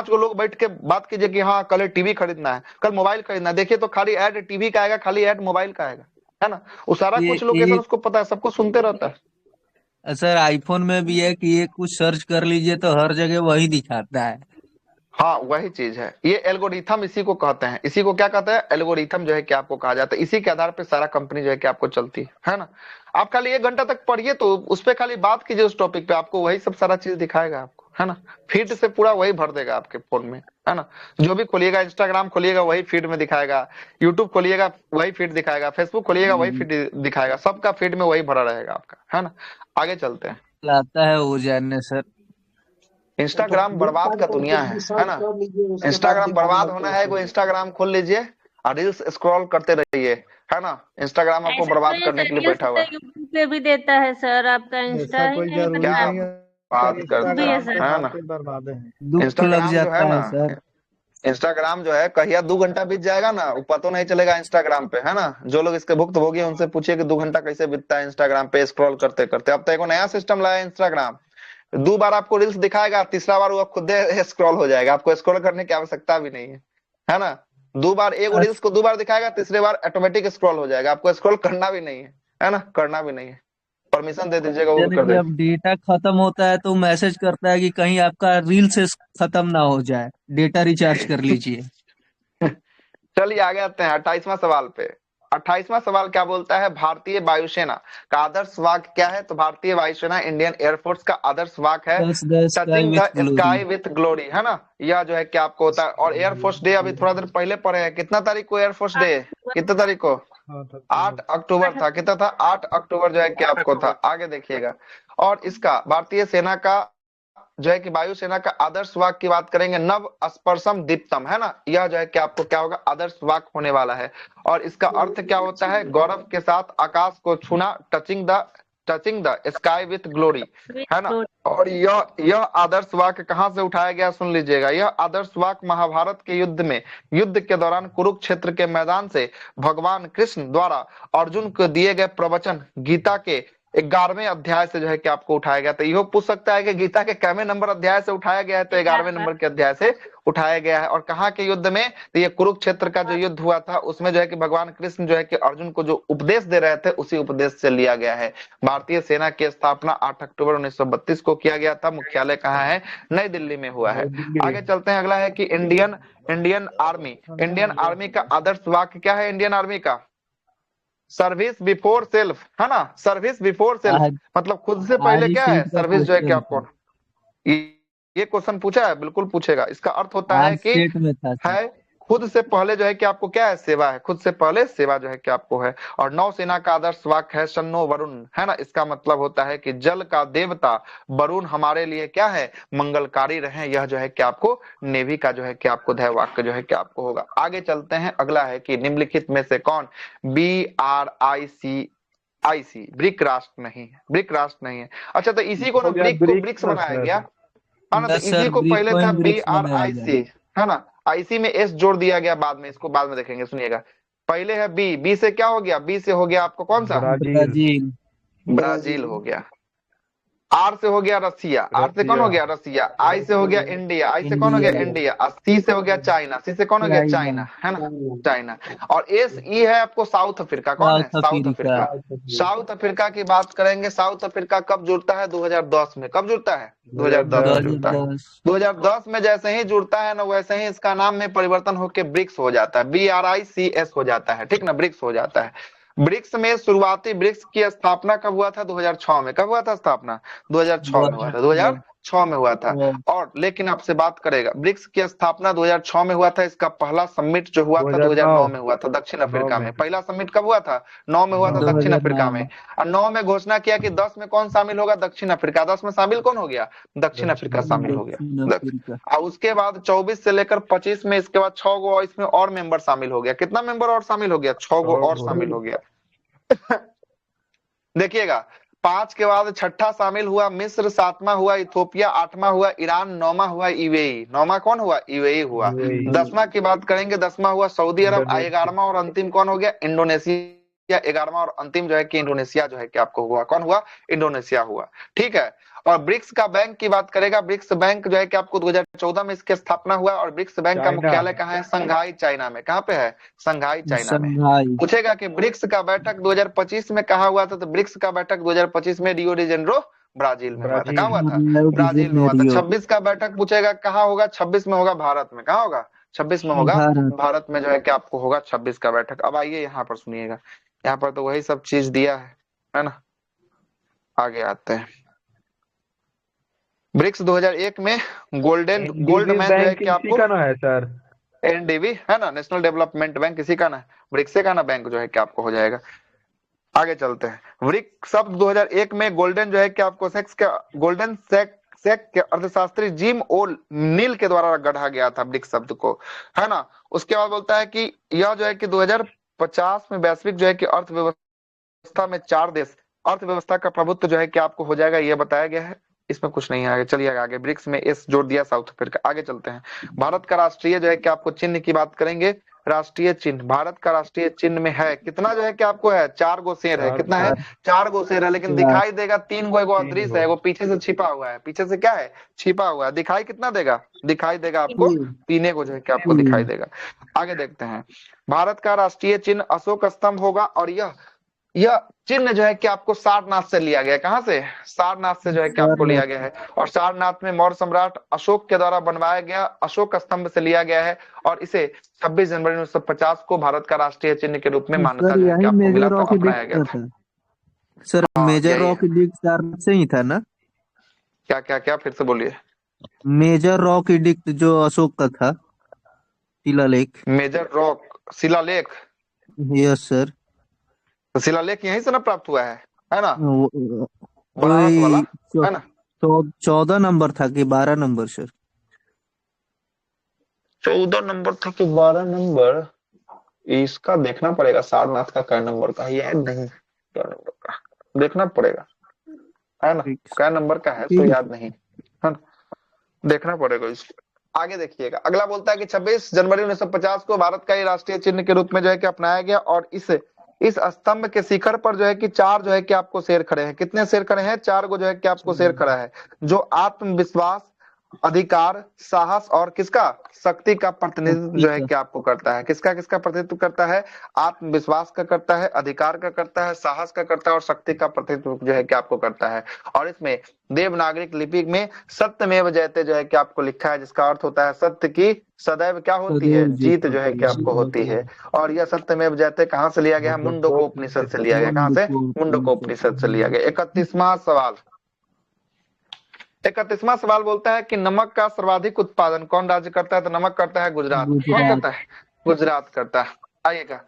गो लोग बैठ के बात कीजिए कि हाँ कल टीवी खरीदना है, कल मोबाइल खरीदना है। देखिए तो खाली ऐड टीवी का आएगा, खाली ऐड मोबाइल का आएगा, है ना। वो सारा कुछ लोकेशन उसको पता है, सबको सुनते रहता है। सर आईफोन में भी है कि ये कुछ सर्च कर लीजिए तो हर जगह वही दिखाता है। हाँ वही चीज है, ये एल्गोरिथम इसी को कहते हैं। इसी को क्या कहते हैं? एल्गोरिथम जो है कि आपको कहा जाता है। इसी के आधार पे सारा कंपनी जो है कि आपको चलती है ना। आप खाली 1 घंटा तक पढ़िए तो उस पर खाली बात कीजिए, उस टॉपिक पे, आपको वही सब सारा चीज दिखाएगा आपको। है ना। फीड से पूरा वही भर देगा आपके फोन में, है ना। जो भी खोलिएगा, इंस्टाग्राम खोलिएगा वही फीड में दिखाएगा, यूट्यूब खोलिएगा वही फीड दिखाएगा, फेसबुक खोलिएगा वही फीड दिखाएगा, सबका फीड में वही भरा रहेगा आपका, है ना। आगे चलते हैं। लाता है वो जानने सर। इंस्टाग्राम बर्बाद का दुनिया है ना। कर लीजिए, उसके बाद इंस्टाग्राम दिखाने बर्बाद लगते होना हैं है, फिर। कोई इंस्टाग्राम खोल लीजिए और रील्स स्क्रॉल करते रहिए, है ना। इंस्टाग्राम आपको ऐसा बर्बाद नहीं है करने सर, के लिए रील्स बैठा हुआ तो है। यूट्यूब पे भी देता है सर, आपका इंस्टा ऐसा ही कोई नहीं जरूरी पता क्या नहीं है आपको। बात सर, करते भी है इंस्टाग्राम सर। पे हैं, है ना। बातें बर्बाद है। दुख लग इंस्टाग्राम जो है जाता ना, है सर। इंस्टाग्राम जो है कहिया 2 घंटा बीत जाएगा ना, वो पता नहीं चलेगा इंस्टाग्राम पे, है ना। जो लोग इसके भुक्तभोगी हैं उनसे पूछिए कि 2 घंटा कैसे बीतता है इंस्टाग्राम पे स्क्रॉल करते करते। अब तो एक नया सिस्टम लाया है इंस्टाग्राम, 2 बार आपको रील्स दिखाएगा, तीसरा बार वो खुद स्क्रॉल हो जाएगा, आपको स्क्रॉल करने की आवश्यकता भी नहीं है ना। 2 बार एक रील्स को 2 बार दिखाएगा, तीसरे बार ऑटोमेटिक स्क्रॉल हो जाएगा, आपको स्क्रॉल करना भी नहीं है ना, करना भी नहीं है। परमिशन दे दीजिएगा, वो भी यानी कर कि देगा। अब डेटा खत्म होता है तो मैसेज करता है कि कहीं आपका रील से खत्म ना हो जाए, डेटा रिचार्ज कर लीजिए। चलिए आगे आते हैं 28वां सवाल पे। 28वां सवाल क्या बोलता है, भारतीय वायुसेना का आदर्श वाक्य क्या है। तो भारतीय वायुसेना, इंडियन एयरफोर्स का आदर्श वाक्य है दस दस sky touching the with glory. Sky with glory, है ना। यह जो है क्या आपको होता है। और एयरफोर्स डे अभी थोड़ा देर पहले पढ़े हैं, कितना तारीख को एयरफोर्स डे, कितने तारीख को, 8 अक्टूबर था। कितना था, 8 अक्टूबर जो है क्या आपको था। आगे देखिएगा। और इसका भारतीय सेना का जो है कि वायुसेना का आदर्श वाक्य की बात करेंगे, नव स्पर्शम दीप्तम, है ना। यह जो है कि आपको क्या होगा, आदर्श वाक्य होने वाला है। और इसका अर्थ क्या होता है, गौरव के साथ आकाश को छूना, touching the sky with glory, है ना। और यह आदर्श वाक्य कहां से उठाया गया, सुन लीजिएगा। यह आदर्श वाक्य महाभारत के युद्ध के दौरान कुरुक्षेत्र के मैदान से भगवान कृष्ण द्वारा अर्जुन को दिए गए प्रवचन गीता के 11वें अध्याय से जो है कि आपको उठाया गया। तो यह पूछ सकता है कि गीता के कैवें नंबर अध्याय से उठाया गया है, तो 11वें नंबर के अध्याय से उठाया गया है। और कहाँ के युद्ध में, तो ये कुरुक्षेत्र का जो युद्ध हुआ था उसमें जो है कि भगवान कृष्ण जो है कि अर्जुन को जो उपदेश दे रहे थे उसी उपदेश से लिया गया है। भारतीय सेना की स्थापना 8 अक्टूबर 1932 को किया गया था। मुख्यालय कहाँ है, नई दिल्ली में हुआ है। आगे चलते हैं, अगला है कि इंडियन आर्मी का आदर्श वाक्य क्या है। इंडियन आर्मी का सर्विस बिफोर सेल्फ, है ना। सर्विस बिफोर सेल्फ आज मतलब खुद से आज पहले ही क्या है, सेट का सर्विस जो है कि क्वेश्चन आपको, था। ये क्वेश्चन पूछा है, बिल्कुल पूछेगा। इसका अर्थ होता है आज कि सेट में था सर। है खुद से पहले जो है कि आपको क्या है, सेवा है, खुद से पहले सेवा जो है कि आपको है। और नौसेना का आदर्श वाक्य है शन्नो वरुण, है ना। इसका मतलब होता है कि जल का देवता वरुण हमारे लिए क्या है, मंगलकारी रहे। यह जो है कि आपको नेवी का जो है कि आपको ध्येय वाक्य जो है कि आपको होगा। आगे चलते हैं, अगला है कि निम्नलिखित में से कौन BRIC ब्रिक राष्ट्र नहीं है, ब्रिक राष्ट्र नहीं है। अच्छा, तो इसी को ना हो गया ब्रिक को ब्रिक्स ब्रिक्स बनाया सर। गया, है ना। तो यस इसी सर, को ब्रिक पहले को था इन ब्रिक्स बनाया गया। BRIC, है ना। आईसी में एस जोड़ दिया गया बाद में, इसको बाद में देखेंगे, सुनिएगा। पहले है बी से क्या हो गया, बी से हो गया आपको कौन सा, ब्राजील। ब्राजील। ब्राजील हो गया। आर से हो गया रसिया, आर से कौन हो गया, रसिया। आई से हो गया इंडिया, आई से कौन हो गया, इंडिया। इंडिया। और सी से हो गया चाइना, सी से कौन हो गया, चाइना। चाइना, है ना, चाइना। और एस ई है आपको साउथ अफ्रीका, कौन है, south south Africa. Africa. South Africa की बात करेंगे, साउथ अफ्रीका कब जुड़ता है, 2010 में। कब जुड़ता है, 2010 में जुड़ता है। 2010। 2010 में जैसे ही जुड़ता है ना, वैसे ही इसका नाम में परिवर्तन होकर ब्रिक्स हो जाता है, BRICS हो जाता है, ठीक ना, ब्रिक्स हो जाता है। ब्रिक्स में शुरुआती ब्रिक्स की स्थापना कब हुआ था, 2006 में। कब हुआ था स्थापना, 2006 में हुआ था, 2006 में हुआ था। और लेकिन आपसे बात करेगा, ब्रिक्स की स्थापना 2006 में हुआ था। इसका पहला समिट जो हुआ था 2009 में हुआ था दक्षिण अफ्रीका में। पहला समिट कब हुआ था, 9 में हुआ था दक्षिण अफ्रीका में। और 9 में घोषणा किया कि 10 में कौन शामिल होगा, दक्षिण अफ्रीका। 10 में शामिल कौन हो गया, दक्षिण अफ्रीका शामिल हो दक्षिण गया। अफ्रीका। और उसके बाद 24 से लेकर 25 में, इसके बाद 6 गो इसमें और मेंबर शामिल हो गया। कितना मेंबर और शामिल हो गया, 6 गो और शामिल हो गया। देखिएगा, 5 के बाद छठा शामिल हुआ मिस्र, 7वां हुआ इथोपिया, 8वां हुआ ईरान, 9वां हुआ यूएई। 9वां कौन हुआ, यूएई हुआ। 10वां की बात करेंगे, 10वां हुआ सऊदी अरब। 11वां और अंतिम कौन हो गया, इंडोनेशिया। 11वां और अंतिम जो है कि इंडोनेशिया जो है कि आपको हुआ, कौन हुआ, इंडोनेशिया हुआ, ठीक है। और ब्रिक्स का बैंक की बात करेगा, ब्रिक्स बैंक जो है कि आपको 2014 में इसकी स्थापना हुआ। और ब्रिक्स बैंक का मुख्यालय कहाँ है, संघाई चाइना में। कहाँ पे है, संघाई चाइना में। संघाई। पूछेगा कि ब्रिक्स का बैठक 2025 में कहाँ हुआ था, तो ब्रिक्स का बैठक 2025 में रियो डी जेनेरो, ब्राजील में हुआ था। कहाँ हुआ था, ब्राजील में हुआ था। 26 का बैठक पूछेगा कहाँ होगा, 26 में होगा भारत में। कहाँ होगा, 26 में होगा भारत में जो है कि आपको होगा 26 का बैठक। अब आइए यहाँ पर सुनिएगा, यहाँ पर तो वही सब चीज दिया है ना। आगे आते हैं, ब्रिक्स 2001 में गोल्ड एनडीबी मैन जो है बैंक कि इसी आपको का ना है सर? एनडीबी है ना, नेशनल डेवलपमेंट बैंक, किसी का ना, ब्रिक्स का ना बैंक जो है कि आपको हो जाएगा। आगे चलते हैं। ब्रिक्स शब्द 2001 में गोल्डन जो है कि आपको गोल्डन सेक के अर्थशास्त्री जिम ओ नील के द्वारा गढ़ा गया था ब्रिक्स शब्द को, है ना। उसके बाद बोलता है कि यह जो है कि 2050 में वैश्विक जो है कि अर्थव्यवस्था में 4 देश अर्थव्यवस्था का प्रभुत्व जो है कि आपको हो जाएगा, ये बताया गया है। इसमें कुछ नहीं है, आगे चलिए आगे। ब्रिक्स में एस जोड़ दिया साउथ अफ्रीका। आगे चलते हैं। भारत का राष्ट्रीय जो है कि आपको चिन्ह की बात करेंगे। राष्ट्रीय चिन्ह, भारत का राष्ट्रीय चिन्ह में है कितना जो है कि आपको है, 4 गो शेर है। कितना है? 4 गो शेर है, लेकिन दिखाई देगा 3 गो, एगो अदृश्य है, एगो पीछे से छिपा हुआ है। पीछे से क्या है? छिपा हुआ है। दिखाई कितना देगा? दिखाई देगा आपको 3 गो जो है कि आपको दिखाई देगा। आगे देखते हैं। भारत का राष्ट्रीय चिन्ह अशोक स्तंभ होगा, और यह चिन्ह जो है कि आपको सारनाथ से लिया गया है। कहां से? सारनाथ से जो है कि आपको लिया गया है। और सारनाथ में मौर्य सम्राट अशोक के द्वारा बनवाया गया अशोक स्तंभ से लिया गया है, और इसे 26 जनवरी 1950 को भारत का राष्ट्रीय चिन्ह के रूप में मान्यता सर जो है कि यही आपको मिला मेजर था, रॉक अपनाया गया एडिक्ट था। था सर। हाँ, मेजर यही रॉक है। एडिक्ट सारनाथ से ही था ना? क्या क्या क्या? फिर से बोलिए। मेजर रॉक एडिक्ट जो अशोक का था, शिलालेख। मेजर रॉक शिलालेख, यस सर। तो शिलालेख यहीं से ना प्राप्त हुआ है ना, बनारस वाला, वही है ना। 14 नंबर था कि 12 नंबर सर? 14 नंबर था कि 12 नंबर, इसका देखना पड़ेगा। सारनाथ का क्या नंबर का है, याद नहीं क्या नंबर का, देखना पड़ेगा, है ना। क्या नंबर का है तो याद नहीं, है ना, देखना पड़ेगा इसको। आगे देखिएगा। अगला बोलता है कि 26 जनवरी 1950 को भारत का ये राष्ट्रीय चिन्ह के रूप में जो है कि अपनाया गया, और इस स्तंभ के शिखर पर जो है कि 4 जो है कि आपको शेर खड़े हैं। कितने शेर खड़े हैं? 4 गो जो है कि आपको शेर खड़ा है, जो आत्मविश्वास, अधिकार, साहस और किसका? शक्ति का प्रतिनिधित्व जो है कि आपको करता है। किसका किसका प्रतिनिधित्व करता है? आत्मविश्वास का करता है, अधिकार का करता है, साहस का करता है, और शक्ति का प्रतिनिधित्व जो है कि आपको करता है। और इसमें देवनागरिक लिपि में सत्यमेव जयते जो है कि आपको लिखा है, जिसका अर्थ होता है सत्य की सदैव क्या होती है? जीत जो है कि आपको होती है। और यह सत्यमेव जयते कहां से लिया गया? मुंडकोपनिषद से लिया गया। कहां से? मुंडकोपनिषद से लिया गया। 31वां सवाल। 31वां सवाल बोलता है कि नमक का सर्वाधिक उत्पादन कौन राज्य करता है? तो नमक करता है गुजरात। कौन करता है? गुजरात करता है। आइएगा।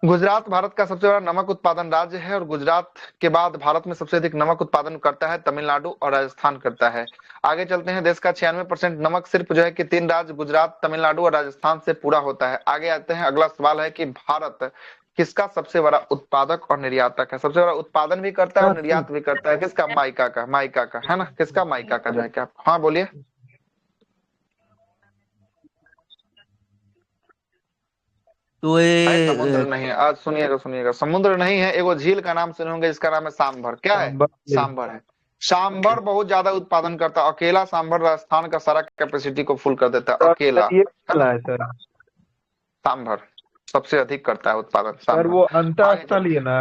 गुजरात भारत का सबसे बड़ा नमक उत्पादन राज्य है, और गुजरात के बाद भारत में सबसे अधिक नमक उत्पादन करता है तमिलनाडु और राजस्थान करता है। आगे चलते हैं। देश का 96% नमक सिर्फ जो है कि 3 राज्य गुजरात, तमिलनाडु और राजस्थान से पूरा होता है। आगे आते हैं। अगला सवाल है कि भारत किसका सबसे बड़ा उत्पादक और निर्यातक है? सबसे बड़ा उत्पादन भी करता है और निर्यात भी करता है। किसका? माइका का। माइका का, है ना। किसका? माइका का जो है क्या? हाँ बोलिए। तो समुद्र नहीं है। आज सुनिएगा सुनिएगा, समुद्र नहीं है। एगो झील का नाम सुने होंगे, जिसका नाम है सांभर। क्या है? सांभर है। सांभर बहुत ज्यादा उत्पादन करता है। अकेला सांभर राजस्थान का सारा कैपेसिटी को फुल कर देता है, अकेला, ये है ना। है सर? सांभर सबसे अधिक करता है उत्पादन सर सांभर। वो अंतःस्थलीय ना?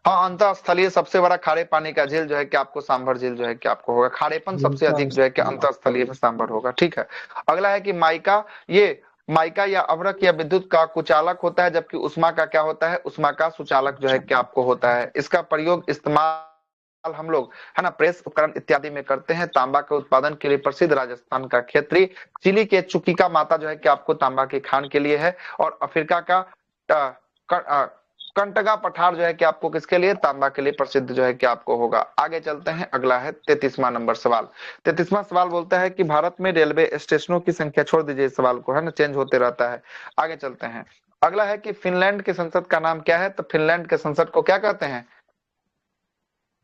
हाँ, अंतःस्थलीय सबसे बड़ा खारे पानी का झील जो है कि आपको सांभर झील जो है कि आपको होगा। खारेपन सबसे अधिक जो है कि अंतःस्थलीय में सांभर होगा। ठीक है। अगला है कि माइका, ये माइका या अभ्रक या विद्युत का कुचालक होता है, जबकि उष्मा का क्या होता है? उष्मा का सुचालक जो है कि आपको होता है। इसका प्रयोग इस्तेमाल हम लोग, है ना, प्रेस उपकरण इत्यादि में करते हैं। तांबा के उत्पादन के लिए प्रसिद्ध राजस्थान का क्षेत्रीय, चिली के चुकीका माता जो है कि आपको तांबा की खान के लिए है, और अफ्रीका का कंटगा पठार जो है कि आपको किसके लिए? तांबा के लिए प्रसिद्ध जो है कि आपको होगा। आगे चलते हैं। अगला है 33वां नंबर सवाल। 33वां सवाल बोलता है कि भारत में रेलवे स्टेशनों की संख्या, छोड़ दीजिए इस सवाल को, है ना, चेंज होते रहता है। आगे चलते हैं। अगला है कि फिनलैंड की संसद का नाम क्या है? तो फिनलैंड के संसद को क्या कहते हैं?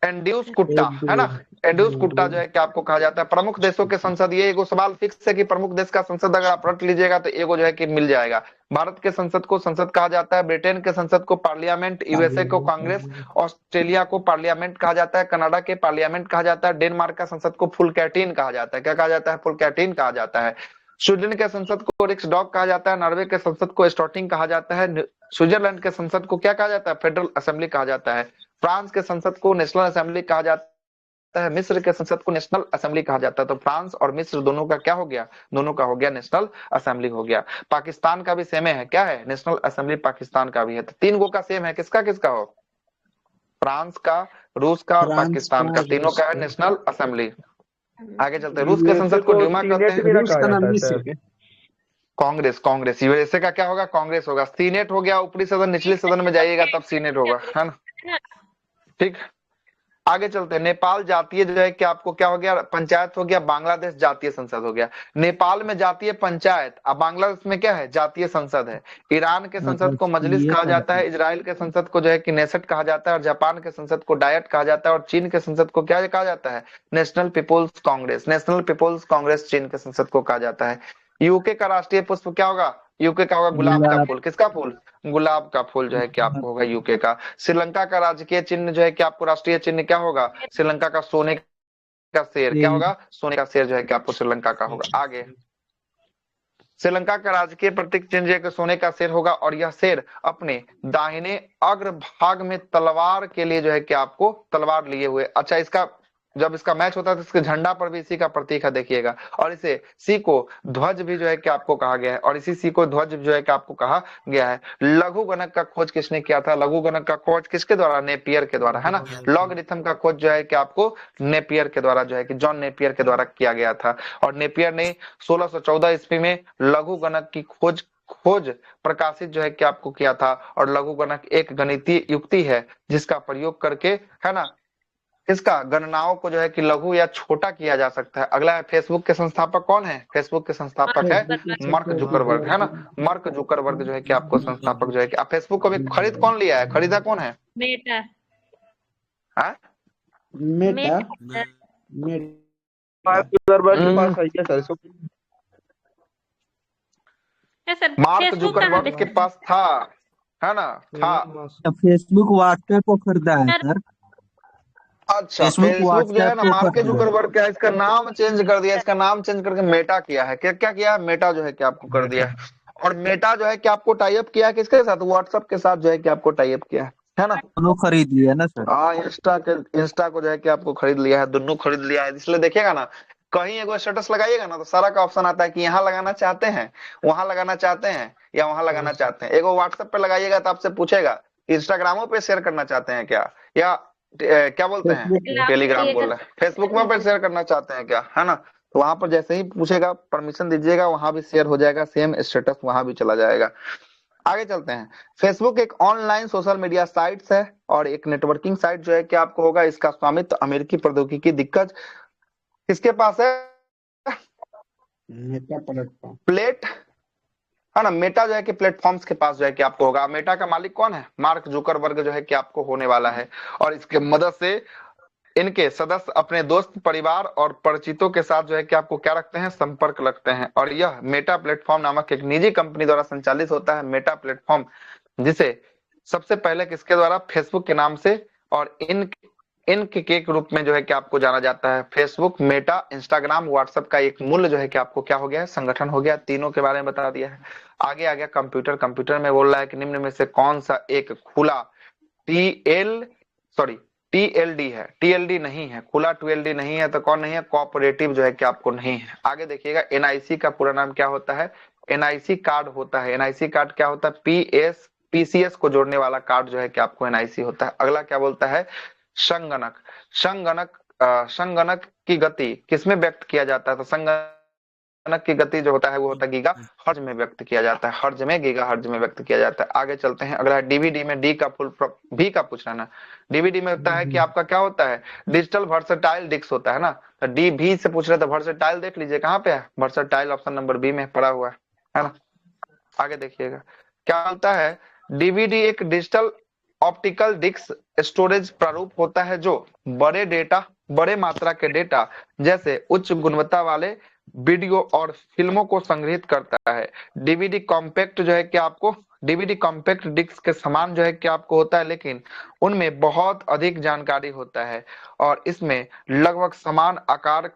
एंड्यूस कुट्टा, है ना। एंड्यूस कुट्टा जो है कि आपको कहा जाता है। प्रमुख देशों के संसद, ये एगो सवाल फिक्स है कि प्रमुख देश का संसद अगर आप रट लीजिएगा तो एगो जो है कि मिल जाएगा। भारत के संसद को संसद कहा जाता है, ब्रिटेन के संसद को पार्लियामेंट, यूएसए को कांग्रेस, ऑस्ट्रेलिया को पार्लियामेंट कहा जाता है, कनाडा के पार्लियामेंट कहा जाता है, डेनमार्क का संसद को फुल कैटीन कहा जाता है। क्या कहा जाता है? फुल कैटीन कहा जाता है। स्वीडन के संसद को रिक्सडॉग कहा जाता है, नॉर्वे के संसद को स्टॉटिंग कहा जाता है, स्विट्जरलैंड के संसद को क्या कहा जाता है? फेडरल असेंबली कहा जाता है, फ्रांस के संसद को नेशनल असेंबली कहा जाता है, मिस्र के संसद को नेशनल असेंबली कहा जाता है। तो फ्रांस और मिस्र दोनों का क्या हो गया? दोनों का हो गया नेशनल असेंबली हो गया। पाकिस्तान का भी सेम है, क्या है? नेशनल असेंबली पाकिस्तान का भी है। तो 3 गो का सेम है, किसका किसका हो? फ्रांस का, रूस का और पाकिस्तान का, तीनों का है नेशनल असेंबली। आगे चलते हैं, रूस के संसद को ड्यूमा कहते हैं। भी ना रूस कहा का जाता नाम है नीसी सर। है। कांग्रेस, कांग्रेस यूएसए का क्या होगा? कांग्रेस होगा। सीनेट हो गया ऊपरी सदन, निचले सदन में जाइएगा तब सीनेट होगा, है ना? ठीक। आगे चलते हैं, नेपाल जातीय जो है कि आपको क्या हो गया? पंचायत हो गया। बांग्लादेश जातीय संसद हो गया। नेपाल में जातीय पंचायत, अब बांग्लादेश में क्या है? जातीय संसद है। ईरान के संसद को मजलिस कहा जाता है, इजराइल के संसद को जो है कि नेसेट कहा जाता है, और जापान के संसद को डायट कहा जाता है, और चीन के संसद को क्या कहा जाता है? National People's Congress. National People's Congress चीन के संसद को कहा जाता है। यूके का राष्ट्रीय पुष्प क्या होगा? यूके का होगा गुलाब का फूल। किसका फूल? गुलाब का फूल जो है कि आपको होगा यूके का। श्रीलंका का राजकीय चिन्ह जो है कि आपको राष्ट्रीय चिन्ह क्या होगा? श्रीलंका का सोने का शेर। क्या होगा? सोने का शेर जो है कि आपको श्रीलंका का होगा। आगे, श्रीलंका का राजकीय प्रतीक चिन्ह जो है कि सोने का शेर होगा, और यह शेर अपने दाहिने अग्रभाग में तलवार के लिए जो है कि आपको तलवार लिए हुए। अच्छा, इसका जब इसका मैच होता है तो इसके झंडा पर भी इसी का प्रतीक है, देखिएगा। और इसे सी को ध्वज भी जो है कि आपको कहा गया है, और इसी सी को ध्वज जो है कि आपको कहा गया है। लघु गणक का खोज किसने किया था? लघु गणक का खोज किसके द्वारा? नेपियर के द्वारा, है ना? लॉगरिथम का खोज जो है कि आपको नेपियर के द्वारा जो है कि जॉन नेपियर के द्वारा किया गया था। और नेपियर ने 1614 ईस्वी में लघु गणक की खोज प्रकाशित जो है कि आपको किया था। और लघु गणक एक गणितीय युक्ति है जिसका प्रयोग करके, है ना, इसका गणनाओं को जो है कि लघु या छोटा किया जा सकता है। अगला है, फेसबुक के संस्थापक कौन है? फेसबुक के संस्थापक है मार्क जुकरबर्ग, है ना? मार्क जुकरबर्ग जो है कि आपको संस्थापक जो है कि फेसबुक को भी खरीद कौन लिया है? खरीदा कौन है? मेटा। हाँ? मेटा मार्क जुकरबर्ग के पास है क्या सर इसको? सर मार्क फेसबुक कहाँ जुकरबर्ग के पास था, है ना? था। फेसबुक व्हाट्सएप को खरीदा है सर। अच्छा, फेसबुक फेसबुक जो है व्हाट्सएप ना को मार्क खरीदा है। जुकरबर्ग का इसका नाम चेंज कर दिया, इसका नाम चेंज करके मेटा किया है। क्या क्या किया है? मेटा जो है कि आपको कर दिया है। और मेटा जो है कि आपको टाई अप किया है किसके साथ? व्हाट्सएप के साथ जो है कि आपको टाई अप किया है ना? दोनों खरीद लिया ना सर। हाँ, इंस्टा को जो है कि आपको खरीद लिया है, दोनों खरीद लिया है। इसलिए देखिएगा ना, कहीं एगो स्टेटस लगाइएगा ना तो सारा का ऑप्शन आता है कि यहाँ लगाना चाहते हैं, वहां लगाना चाहते हैं, या वहां लगाना चाहते हैं। एगो व्हाट्सएप पे लगाइएगा तो आपसे पूछेगा इंस्टाग्रामों पे शेयर करना चाहते हैं क्या, या क्या बोलते हैं, टेलीग्राम बोल रहे हैं, फेसबुक में पे शेयर करना चाहते हैं क्या, है ना? तो वहां पर जैसे ही पूछेगा परमिशन दीजिएगा, वहां भी शेयर हो जाएगा, सेम स्टेटस वहां भी चला जाएगा। आगे चलते हैं। फेसबुक एक ऑनलाइन सोशल मीडिया साइट्स है और एक नेटवर्किंग साइट जो है कि आपको होगा। इसका स्वामित्व अमेरिकी प्रौद्योगिकी दिग्गज किसके पास है? Meta platform. प्लेट, है ना? मेटा जो है कि प्लेटफॉर्म्स के पास जो है कि आपको होगा। मेटा का मालिक कौन है? मार्क जुकरबर्ग जो है कि आपको होने वाला है। और इसके मदद से इनके सदस्य अपने दोस्त, परिवार और परिचितों के साथ जो है कि आपको क्या रखते हैं? संपर्क रखते हैं। और यह मेटा प्लेटफॉर्म नामक एक निजी कंपनी द्वारा संचालित होता है। मेटा प्लेटफॉर्म जिसे सबसे पहले किसके द्वारा? फेसबुक के नाम से और इनके के रूप में जो है कि आपको जाना जाता है। फेसबुक, मेटा, इंस्टाग्राम, व्हाट्सएप का एक मूल्य जो है कि आपको क्या हो गया है? संगठन हो गया। तीनों के बारे में बता दिया है। आगे आ गया कंप्यूटर। कंप्यूटर में बोल रहा है कि निम्न में से कौन सा एक खुला टीएलडी है? टीएलडी नहीं है, खुला टीएलडी नहीं है तो कौन नहीं है? कोऑपरेटिव जो है कि आपको नहीं है। आगे देखिएगा, एनआईसी का पूरा नाम क्या होता है? एनआईसी कार्ड होता है। एनआईसी कार्ड क्या होता है? पीसीएस को जोड़ने वाला कार्ड जो है कि आपको एनआईसी होता है। अगला क्या बोलता है? संगणक। संगणक की गति किसमें व्यक्त किया जाता है? तो संगणक की गति जो होता है वो होता है गीगा हर्ज में व्यक्त किया जाता है। हर्ज में, गीगा हर्ज में व्यक्त किया जाता है। आगे चलते हैं। अगला डीवीडी में डी का फुल भी का पूछना ना। डीवीडी में होता है कि आपका क्या होता है? डिजिटल वर्सेटाइल डिस्क होता है ना। तो डी भी से पूछ रहे तो वर्सेटाइल देख लीजिए कहाँ पे है? वर्सेटाइल ऑप्शन नंबर बी में पड़ा हुआ है ना? आगे देखिएगा क्या होता है? डीवीडी एक डिजिटल ऑप्टिकल डिस्क स्टोरेज प्रारूप होता है जो बड़े मात्रा के डेटा जैसे उच्च गुणवत्ता वाले वीडियो और फिल्मों को संग्रहित करता है। डीवीडी कॉम्पैक्ट जो है कि आपको डीवीडी कॉम्पैक्ट डिस्क के समान जो है कि आपको होता है, लेकिन उनमें बहुत अधिक जानकारी होता है और इसमें लगभग समान आकार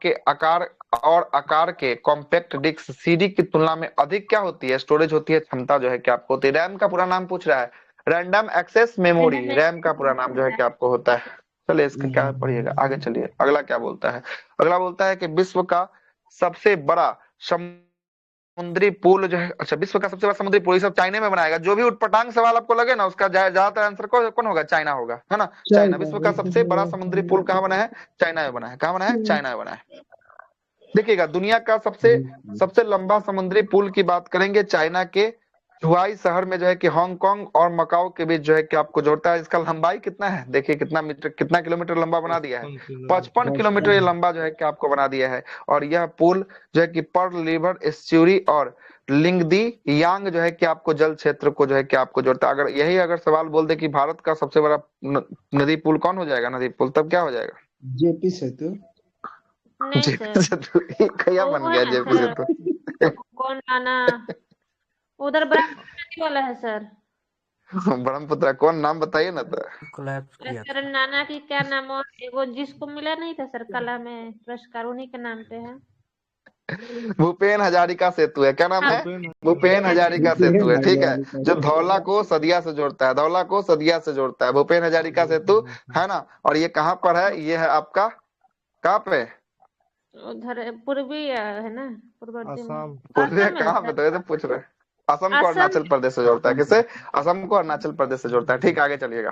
के कॉम्पैक्ट डिस्क सीडी की तुलना में अधिक क्या होती है? स्टोरेज होती है, क्षमता जो है कि आपको होती है। रैम का पूरा नाम पूछ रहा है। रैंडम एक्सेस मेमोरी, रैम का पूरा नाम जो है कि आपको होता है। चलिए इसका क्या पढ़िएगा, आगे चलिए। अगला क्या बोलता है? अगला बोलता है कि विश्व का सबसे बड़ा समुद्री पुल जो है, अच्छा विश्व का सबसे बड़ा समुद्री पुल, ये सब चाइना में बनाएगा। जो भी उटपटांग सवाल आपको लगे ना उसका ज्यादातर आंसर कौन होगा? चाइना होगा, है ना? चाइना। विश्व का सबसे बड़ा समुद्री पुल कहाँ बना है? चाइना में बना है। कहाँ बना है? चाइना में बना है। देखिएगा दुनिया का सबसे लंबा समुद्री पुल की बात करेंगे, चाइना के हुआई शहर में जो है कि हांगकांग और मकाओ के बीच जो है कि आपको जोड़ता है। इसका लंबाई कितना है, देखिए कितना किलोमीटर लंबा बना दिया है, 55 किलोमीटर ये लंबा जो है कि आपको बना दिया है। और यह पुल जो है कि पर्ल रिवर, एस्च्यूरी और लिंगदी यांग जो है कि आपको जल क्षेत्र को जो है कि आपको जोड़ता है। अगर सवाल बोल दे कि भारत का सबसे बड़ा नदी पुल कौन हो जाएगा, नदी पुल, तब क्या हो जाएगा? जेपी सेतु। नहीं जेपी सर, सेतु क्या वो बन है गया ना जेपी सर, सेतु? कौन आना उधर ब्रह्मपुत्र नदी वाला है सर। ब्रह्मपुत्र कौन, नाम बताइए ना तो। सर नाना की क्या नाम है वो, जिसको मिला नहीं था सर कला में पुरस्कार, उन्हीं के नाम पे है। भूपेन हजारिका सेतु है, क्या नाम हाँ, है? भूपेन हजारिका सेतु है, ठीक है, जो धौला को सदिया से जोड़ता है, धौला को सदिया से जोड़ता है, भूपेन हजारिका सेतु है ना। और ये कहाँ पर है? ये है आपका कहाँ पे? उधर पूर्वी है ना, पूर्ववर्ती में। पूर्वी असम है कहाँ पे? सर, तो ये तो पूछ रहे हैं। असम को असम। अरुणाचल प्रदेश से जोड़ता है, किसे? असम को अरुणाचल प्रदेश से जोड़ता है, ठीक है, आगे चलिएगा।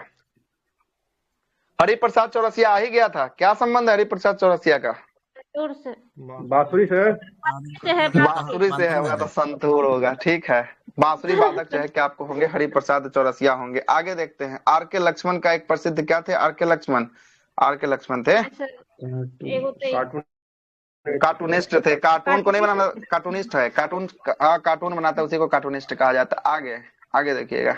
हरिप्रसाद चौरसिया आ ही गया था, क्या संबंध है हरिप्रसाद चौरसिया का? दूर से बांसुरी से है, बांसुरी से है, होगा तो संतूर होगा, ठीक है। बांसुरी वादक जो है कि आपको होंगे हरिप्रसाद चौरसिया होंगे। आगे देखते हैं, आर के लक्ष्मण का एक प्रसिद्ध क्या थे? आर के लक्ष्मण थे एगो तो कार्टूनिस्ट थे। कार्टून को नहीं बनाना, कार्टूनिस्ट है, कार्टून बनाता है उसी को कार्टूनिस्ट कहा जाता है। आगे देखिएगा,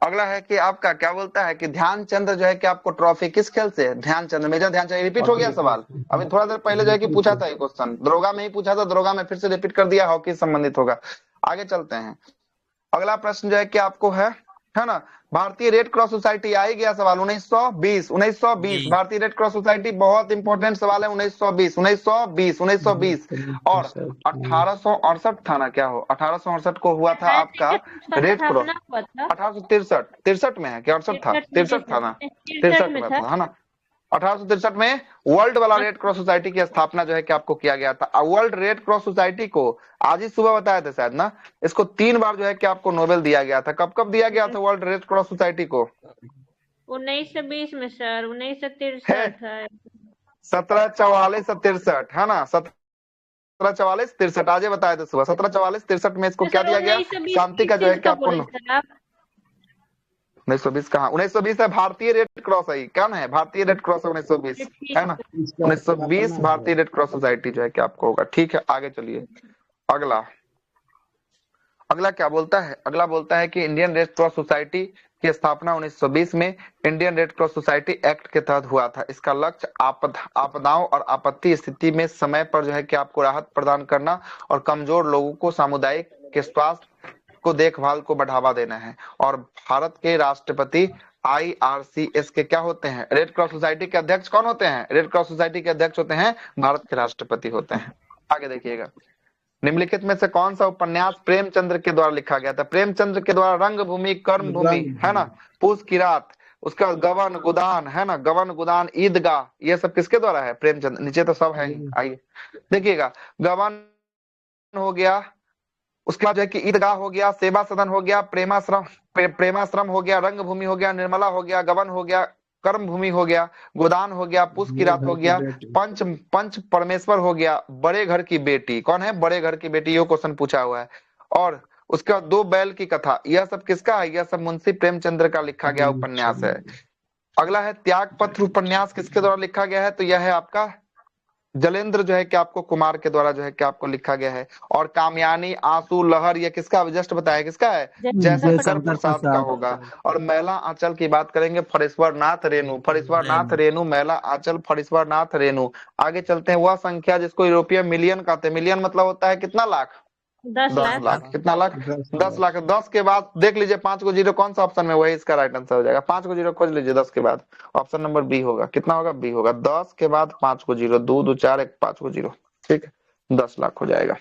अगला है कि आपका क्या बोलता है कि ध्यानचंद जो है कि आपको ट्रॉफी किस खेल से? ध्यानचंद, मेजर ध्यानचंद। रिपीट हो गया सवाल, अभी थोड़ा देर पहले जो है कि पूछा था ये क्वेश्चन, दरोगा में ही पूछा था, दरोगा में फिर से रिपीट कर दिया, हॉकी से संबंधित होगा। आगे चलते हैं, अगला प्रश्न जो है कि आपको है ना, भारतीय रेड क्रॉस सोसाइटी, आ ही गया सवाल 1920। भारतीय रेड क्रॉस सोसाइटी बहुत इंपॉर्टेंट सवाल है, 1920 और 1868 था ना, क्या हो 1868 को हुआ था आपका रेड क्रॉस। 1863 में है क्या? 68 था, 63 था ना, 63 में था, है ना। 1863 में वर्ल्ड वाला रेड क्रॉस सोसाइटी की स्थापना जो है कि आपको किया गया था। वर्ल्ड रेड क्रॉस सोसाइटी को आज ही सुबह बताया था शायद ना, इसको 3 बार जो है कि आपको नोबेल दिया गया था। कब कब दिया गया था वर्ल्ड रेड क्रॉस सोसाइटी को? 1920 में सर, 1963 है, 1744-63 है ना, 1744-63 आज ही बताया था सुबह। 1744-63 में इसको क्या दिया गया? शांति का जो है कि आपको 1920 कहा, 1920 है भारतीय रेड क्रॉस है, क्या ना है? भारतीय रेड क्रॉस 1920 है ना, 1920 भारतीय रेड क्रॉस सोसाइटी जो है कि आपको होगा, ठीक है। आगे चलिए, अगला क्या बोलता है? अगला बोलता है कि इंडियन रेड क्रॉस सोसाइटी की स्थापना 1920 में Indian red cross society act के तहत हुआ था। इसका लक्ष्य आपदाओं और आपत्ति स्थिति में समय पर जो है कि आपको राहत प्रदान करना और कमजोर लोगों को सामुदायिक के स्वास्थ्य को देखभाल को बढ़ावा देना है। और भारत के राष्ट्रपति IRCS के क्या होते हैं? रेड क्रॉस सोसाइटी के अध्यक्ष कौन होते हैं? रेड क्रॉस सोसाइटी के अध्यक्ष होते हैं भारत के राष्ट्रपति होते हैं। आगे देखिएगा, निम्नलिखित में से कौन सा उपन्यास प्रेमचंद्र के द्वारा लिखा गया था? प्रेमचंद्र के द्वारा रंगभूमि, कर्मभूमि है ना, पूस की रात, उसका गबन गुदान है ना, गबन गुदान, ईदगाह, ये सब किसके द्वारा है? प्रेमचंद्र। नीचे तो सब है ही, आइए देखिएगा, गबन हो गया, उसके बाद जो है कि ईदगाह हो गया, सेवा सदन हो गया, प्रेमाश्रम हो गया, रंगभूमि हो गया, निर्मला हो गया, गबन हो गया, कर्म भूमि हो गया, गोदान हो गया, पुष्प की रात हो गया, पंच परमेश्वर हो गया, बड़े घर की बेटी। कौन है बड़े घर की बेटी? ये क्वेश्चन पूछा हुआ है। और उसके बाद 2 बैल की कथा, यह सब किसका है? यह सब मुंशी प्रेमचंद्र का लिखा गया उपन्यास है। अगला है त्याग पत्र उपन्यास, किसके द्वारा लिखा गया है? तो यह है आपका जलेंद्र जो है कि आपको कुमार के द्वारा जो है कि आपको लिखा गया है। और कामयानी, आंसू, लहर, ये किसका? जस्ट बताया किसका है? जयशंकर प्रसाद का होगा। और मैला आंचल की बात करेंगे, फरेश्वर नाथ रेणु, मैला आंचल, फरेश्वर नाथ रेणु। आगे चलते हैं, वह संख्या जिसको यूरोपीय मिलियन कहते हैं। मिलियन मतलब होता है कितना लाख? 10 लाख। कितना लाख? 10 लाख। 10 के बाद देख लीजिए 5 को जीरो, कौन सा ऑप्शन में? वही इसका राइट आंसर हो जाएगा। 5 को जीरो खोज लीजिए, 10 के बाद ऑप्शन नंबर बी होगा। कितना होगा? बी होगा। 10 के बाद 5 को जीरो, 2 2 4 1 5 को जीरो, ठीक है, 10 लाख हो जाएगा।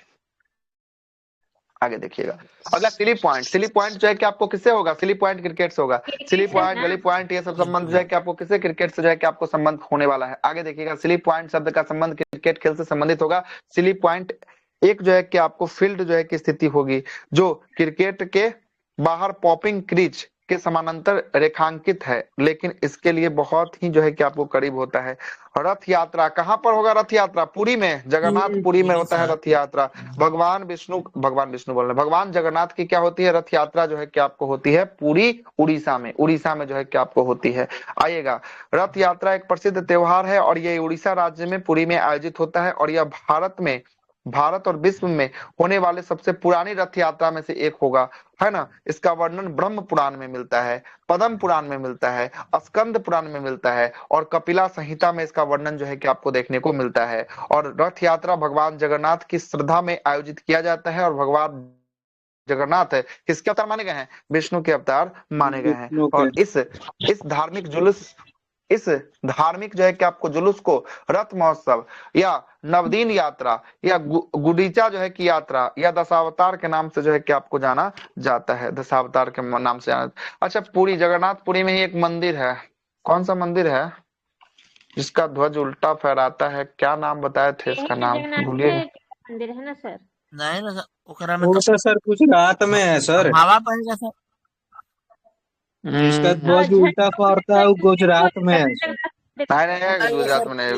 आगे देखिएगा, अगला सिली पॉइंट जो है कि आपको किससे होगा? सिली पॉइंट क्रिकेट से होगा। सिली पॉइंट, गली पॉइंट, ये सब संबंध जो है कि आपको किससे? क्रिकेट से जो है कि आपको संबंध होने वाला है। आगे देखिएगा, सिली पॉइंट शब्द का संबंध क्रिकेट खेल से संबंधित होगा। सिली पॉइंट एक जो है कि आपको फील्ड जो है की स्थिति होगी जो क्रिकेट के बाहर पॉपिंग क्रीज के समानांतर रेखांकित है, लेकिन इसके लिए बहुत ही जो है कि आपको करीब होता है। रथ यात्रा कहाँ पर होगा? रथ यात्रा पुरी में, जगन्नाथपुरी में होता है रथ यात्रा। भगवान विष्णु बोल रहे हैं, भगवान जगन्नाथ की क्या होती है? रथ यात्रा जो है कि आपको होती है पूरी उड़ीसा में जो है कि आपको होती है। आइएगा, रथ यात्रा एक प्रसिद्ध त्योहार है और ये उड़ीसा राज्य में पुरी में आयोजित होता है और यह भारत और विश्व में होने वाले सबसे पुरानी रथ यात्रा में से एक होगा, है ना। इसका वर्णन ब्रह्म पुराण में मिलता है, पद्म पुराण में मिलता है, स्कंद पुराण में मिलता है और कपिला संहिता में इसका वर्णन जो है कि आपको देखने को मिलता है। और रथ यात्रा भगवान जगन्नाथ की श्रद्धा में आयोजित किया जाता है और भगवान जगन्नाथ है किसके अवतार माने गए हैं? विष्णु के अवतार माने गए हैं। और इस धार्मिक जो है कि आपको जुलूस को रथ महोत्सव या नवदीन यात्रा या गुडीचा जो है कि यात्रा या दशावतार के नाम से जो है कि आपको जाना जाता है, दशावतार के नाम से जाना। अच्छा, पुरी, जगन्नाथपुरी में ही एक मंदिर है, कौन सा मंदिर है जिसका ध्वज उल्टा फहराता है? क्या नाम बताए थे इसका नाम? भूलिए। मंदिर है ना सर? नहीं ना सर, ओकरा में वो तो सर गुजरात में है सर। हवा पड़ेगा सर। जिसका ध्वज उल्टा फहरता है वो गुजरात में है सर। नहीं, गुजरात में नहीं,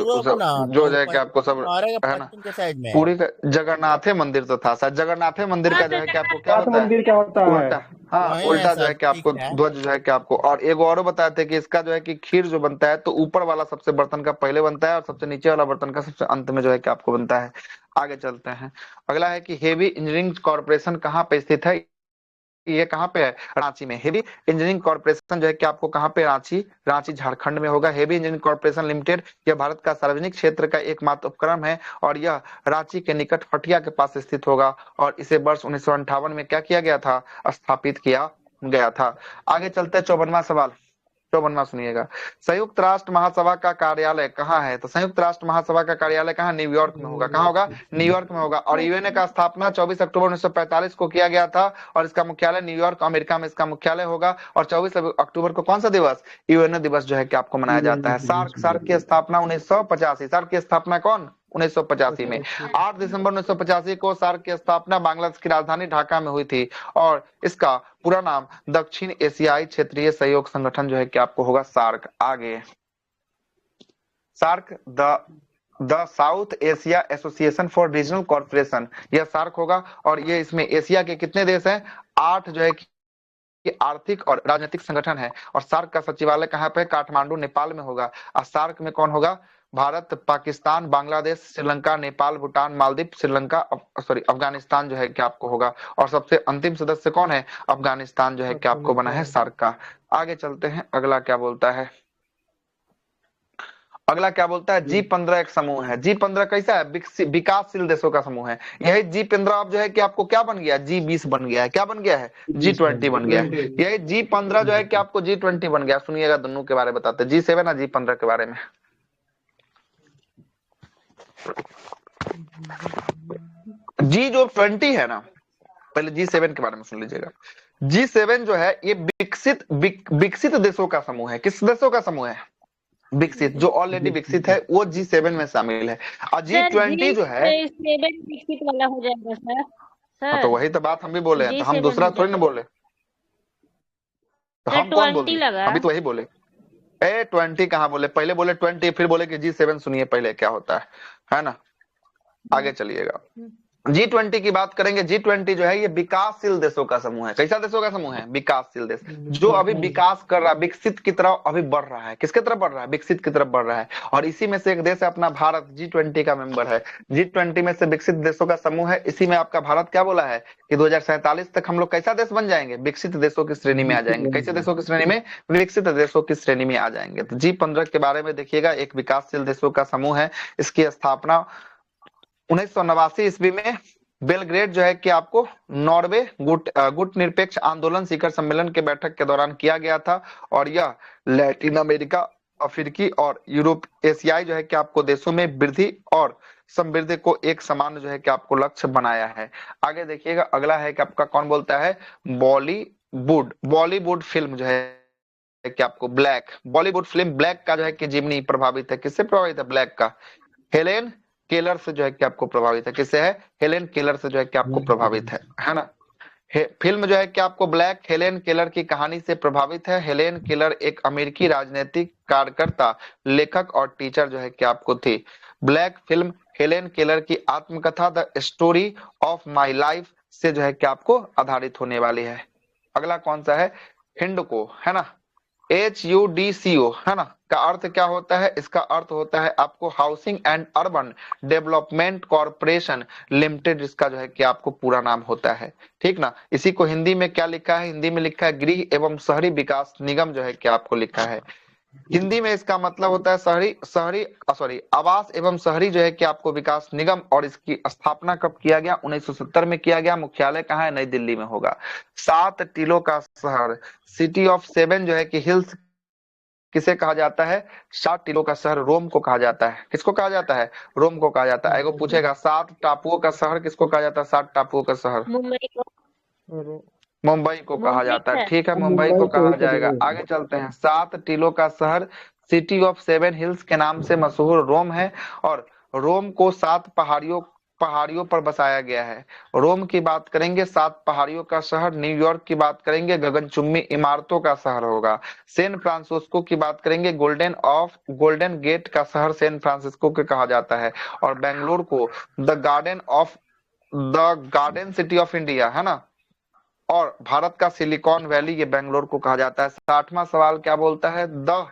जो है कि आपको सब है ना, के साइड में पूरी का जगन्नाथे मंदिर तो था सर। जगन्नाथे मंदिर का जो है कि आपको क्या होता है? मंदिर क्या होता है? उल्टा, हाँ उल्टा जो है कि आपको ध्वज जो है कि आपको। और एक और बताए थे कि इसका जो है कि खीर जो बनता है तो ऊपर वाला सबसे बर्तन का पहले बनता है और सबसे नीचे वाला बर्तन का सबसे अंत में जो है कि आपको बनता है। आगे चलते हैं। अगला है कि हेवी इंजीनियरिंग कॉर्पोरेशन कहाँ पे स्थित है? ये कहाँ पे है? रांची में। हेवी इंजीनियरिंग कॉर्पोरेशन जो है कि आपको कहाँ पे? रांची झारखंड में होगा। हेवी इंजीनियरिंग कॉर्पोरेशन लिमिटेड यह भारत का सार्वजनिक क्षेत्र का एकमात्र उपक्रम है और यह रांची के निकट हटिया के पास स्थित होगा और इसे वर्ष 1958 में क्या किया गया था? स्थापित किया गया था। आगे चलते हैं 54वां सवाल। 54वां सुनिएगा। संयुक्त राष्ट्र महासभा का कार्यालय कहाँ है? तो संयुक्त राष्ट्र महासभा का कार्यालय कहाँ? न्यूयॉर्क में होगा। कहाँ होगा? न्यूयॉर्क में होगा। और यूएनए का स्थापना 24 अक्टूबर 1945 को किया गया था और इसका मुख्यालय न्यूयॉर्क अमेरिका में इसका मुख्यालय होगा। और 24 अक्टूबर को कौन सा दिवस? यूएनए दिवस जो है कि आपको मनाया जाता है। सार्क की स्थापना 1985। सार्क की स्थापना कौन? 1985 में। 8 दिसंबर 1985 को सार्क की स्थापना बांग्लादेश की राजधानी ढाका में हुई थी और इसका पूरा नाम दक्षिण एशियाई क्षेत्रीय सहयोग संगठन जो है कि आपको होगा सार्क। आगे, SAARC the South Asia Association for Regional Corporation, यह सार्क होगा और ये इसमें एशिया के कितने देश हैं? 8 जो है कि आर्थिक और राजनीतिक संगठन है। और सार्क का सचिवालय कहाँ पे? काठमांडू नेपाल में होगा। और सार्क में कौन होगा? भारत, पाकिस्तान, बांग्लादेश, श्रीलंका, नेपाल, भूटान, मालदीव, अफगानिस्तान जो है कि आपको होगा। और सबसे अंतिम सदस्य कौन है? अफगानिस्तान जो है कि आपको बना है सार्क का। आगे चलते हैं। अगला क्या बोलता है? G15 एक समूह है। G15 कैसा है? विकासशील देशों का समूह है। यही G15 अब जो है कि आपको क्या बन गया? G20 बन गया है। क्या बन गया है? G20 बन गया है। यही G15 जो है कि आपको G20 बन गया। सुनिएगा, दोनों के बारे में बताते हैं, G7 और G15 के बारे में। G20 है ना, पहले G7 के बारे में सुन लीजिएगा। G7 जो है ये विकसित देशों का समूह है। किस देशों का समूह है? विकसित, जो ऑलरेडी विकसित है वो G7 में शामिल है। और G20 जो है विकसित वाला हो जाएगा सर। तो वही तो बात हम भी बोले हैं, तो हम दूसरा थोड़ी ना बोले, तो हम कौन बोले? अभी तो वही बोले। 20 कहाँ बोले? पहले बोले 20, फिर बोले कि G7 सुनिए पहले क्या होता है ना। आगे चलिएगा। G20 की बात करेंगे। G20 जो है ये विकासशील देशों का समूह है। कैसा देशों का समूह है? विकासशील देश, जो अभी विकास कर रहा है, विकसित की तरफ अभी बढ़ रहा है। किसके तरफ बढ़ रहा है? विकसित की तरफ बढ़ रहा है। और इसी में से एक देश है अपना भारत, G20 का मेंबर है। G20 में से विकसित देशों का समूह है। इसी में आपका भारत क्या बोला है कि 2047 तक हम लोग कैसा देश बन जाएंगे? विकसित देशों की श्रेणी में आ जाएंगे। कैसे देशों की श्रेणी में? विकसित देशों की श्रेणी में आ जाएंगे। तो G15 के बारे में देखिएगा, एक विकासशील देशों का समूह है। इसकी स्थापना 1989 ईस्वी में बेलग्रेड जो है कि आपको नॉर्वे गुट निरपेक्ष आंदोलन शिखर सम्मेलन के बैठक के दौरान किया गया था। और यह लैटिन अमेरिका, अफ्रीकी और यूरोप एशियाई जो है कि आपको देशों में वृद्धि और समृद्धि को एक समान जो है कि आपको लक्ष्य बनाया है। आगे देखिएगा। अगला है कि आपका कौन बोलता है? बॉलीवुड फिल्म जो है कि आपको बॉलीवुड फिल्म ब्लैक का जो है कि जिमनी प्रभावित है। किससे प्रभावित है? ब्लैक का हेलेन केलर से जो है कि आपको प्रभावित है। किससे है? हेलेन केलर से जो है कि आपको प्रभावित है ना। फिल्म जो है कि आपको ब्लैक हेलेन केलर की कहानी से प्रभावित है। हेलेन केलर एक अमेरिकी राजनीतिक कार्यकर्ता, लेखक और टीचर जो है कि आपको थी। ब्लैक फिल्म हेलेन केलर की आत्मकथा the story of my life से जो है कि आपको आधारित होने वाली है। अगला कौन सा है? हिंडको, है ना, HUDCO, है ना, का अर्थ क्या होता है? इसका अर्थ होता है आपको housing and urban development corporation limited, इसका जो है कि आपको पूरा नाम होता है, ठीक ना। इसी को हिंदी में क्या लिखा है? हिंदी में लिखा है गृह एवं शहरी विकास निगम जो है कि आपको लिखा है। हिंदी में इसका मतलब होता है आवास एवं शहरी जो है कि आपको विकास निगम। और इसकी स्थापना कब किया गया? 1970 में किया गया। मुख्यालय कहाँ है? नई दिल्ली में होगा। 7 टीलों का शहर, सिटी ऑफ 7 जो है कि हिल्स किसे कहा जाता है? 7 टीलों का शहर रोम को कहा जाता है। किसको कहा जाता है? रोम को कहा जाता है। एगो पूछेगा 7 टापुओं का शहर किसको कहा जाता है? 7 टापुओं का शहर मुंबई को। मुंबई को कहा मुंबई जाता है, है। ठीक है, मुंबई को कहा जाएगा। आगे चलते हैं। 7 टीलों का शहर सिटी ऑफ 7 हिल्स के नाम से मशहूर रोम है। और रोम को 7 पहाड़ियों पर बसाया गया है। रोम की बात करेंगे 7 पहाड़ियों का शहर। न्यूयॉर्क की बात करेंगे गगनचुंबी इमारतों का शहर होगा। सैन फ्रांसिस्को की बात करेंगे गोल्डन गेट का शहर सैन फ्रांसिस्को के कहा जाता है। और बेंगलोर को the garden city of India, है ना, और भारत का सिलिकॉन वैली, ये बेंगलोर को कहा जाता है। 60वां सवाल क्या बोलता है? The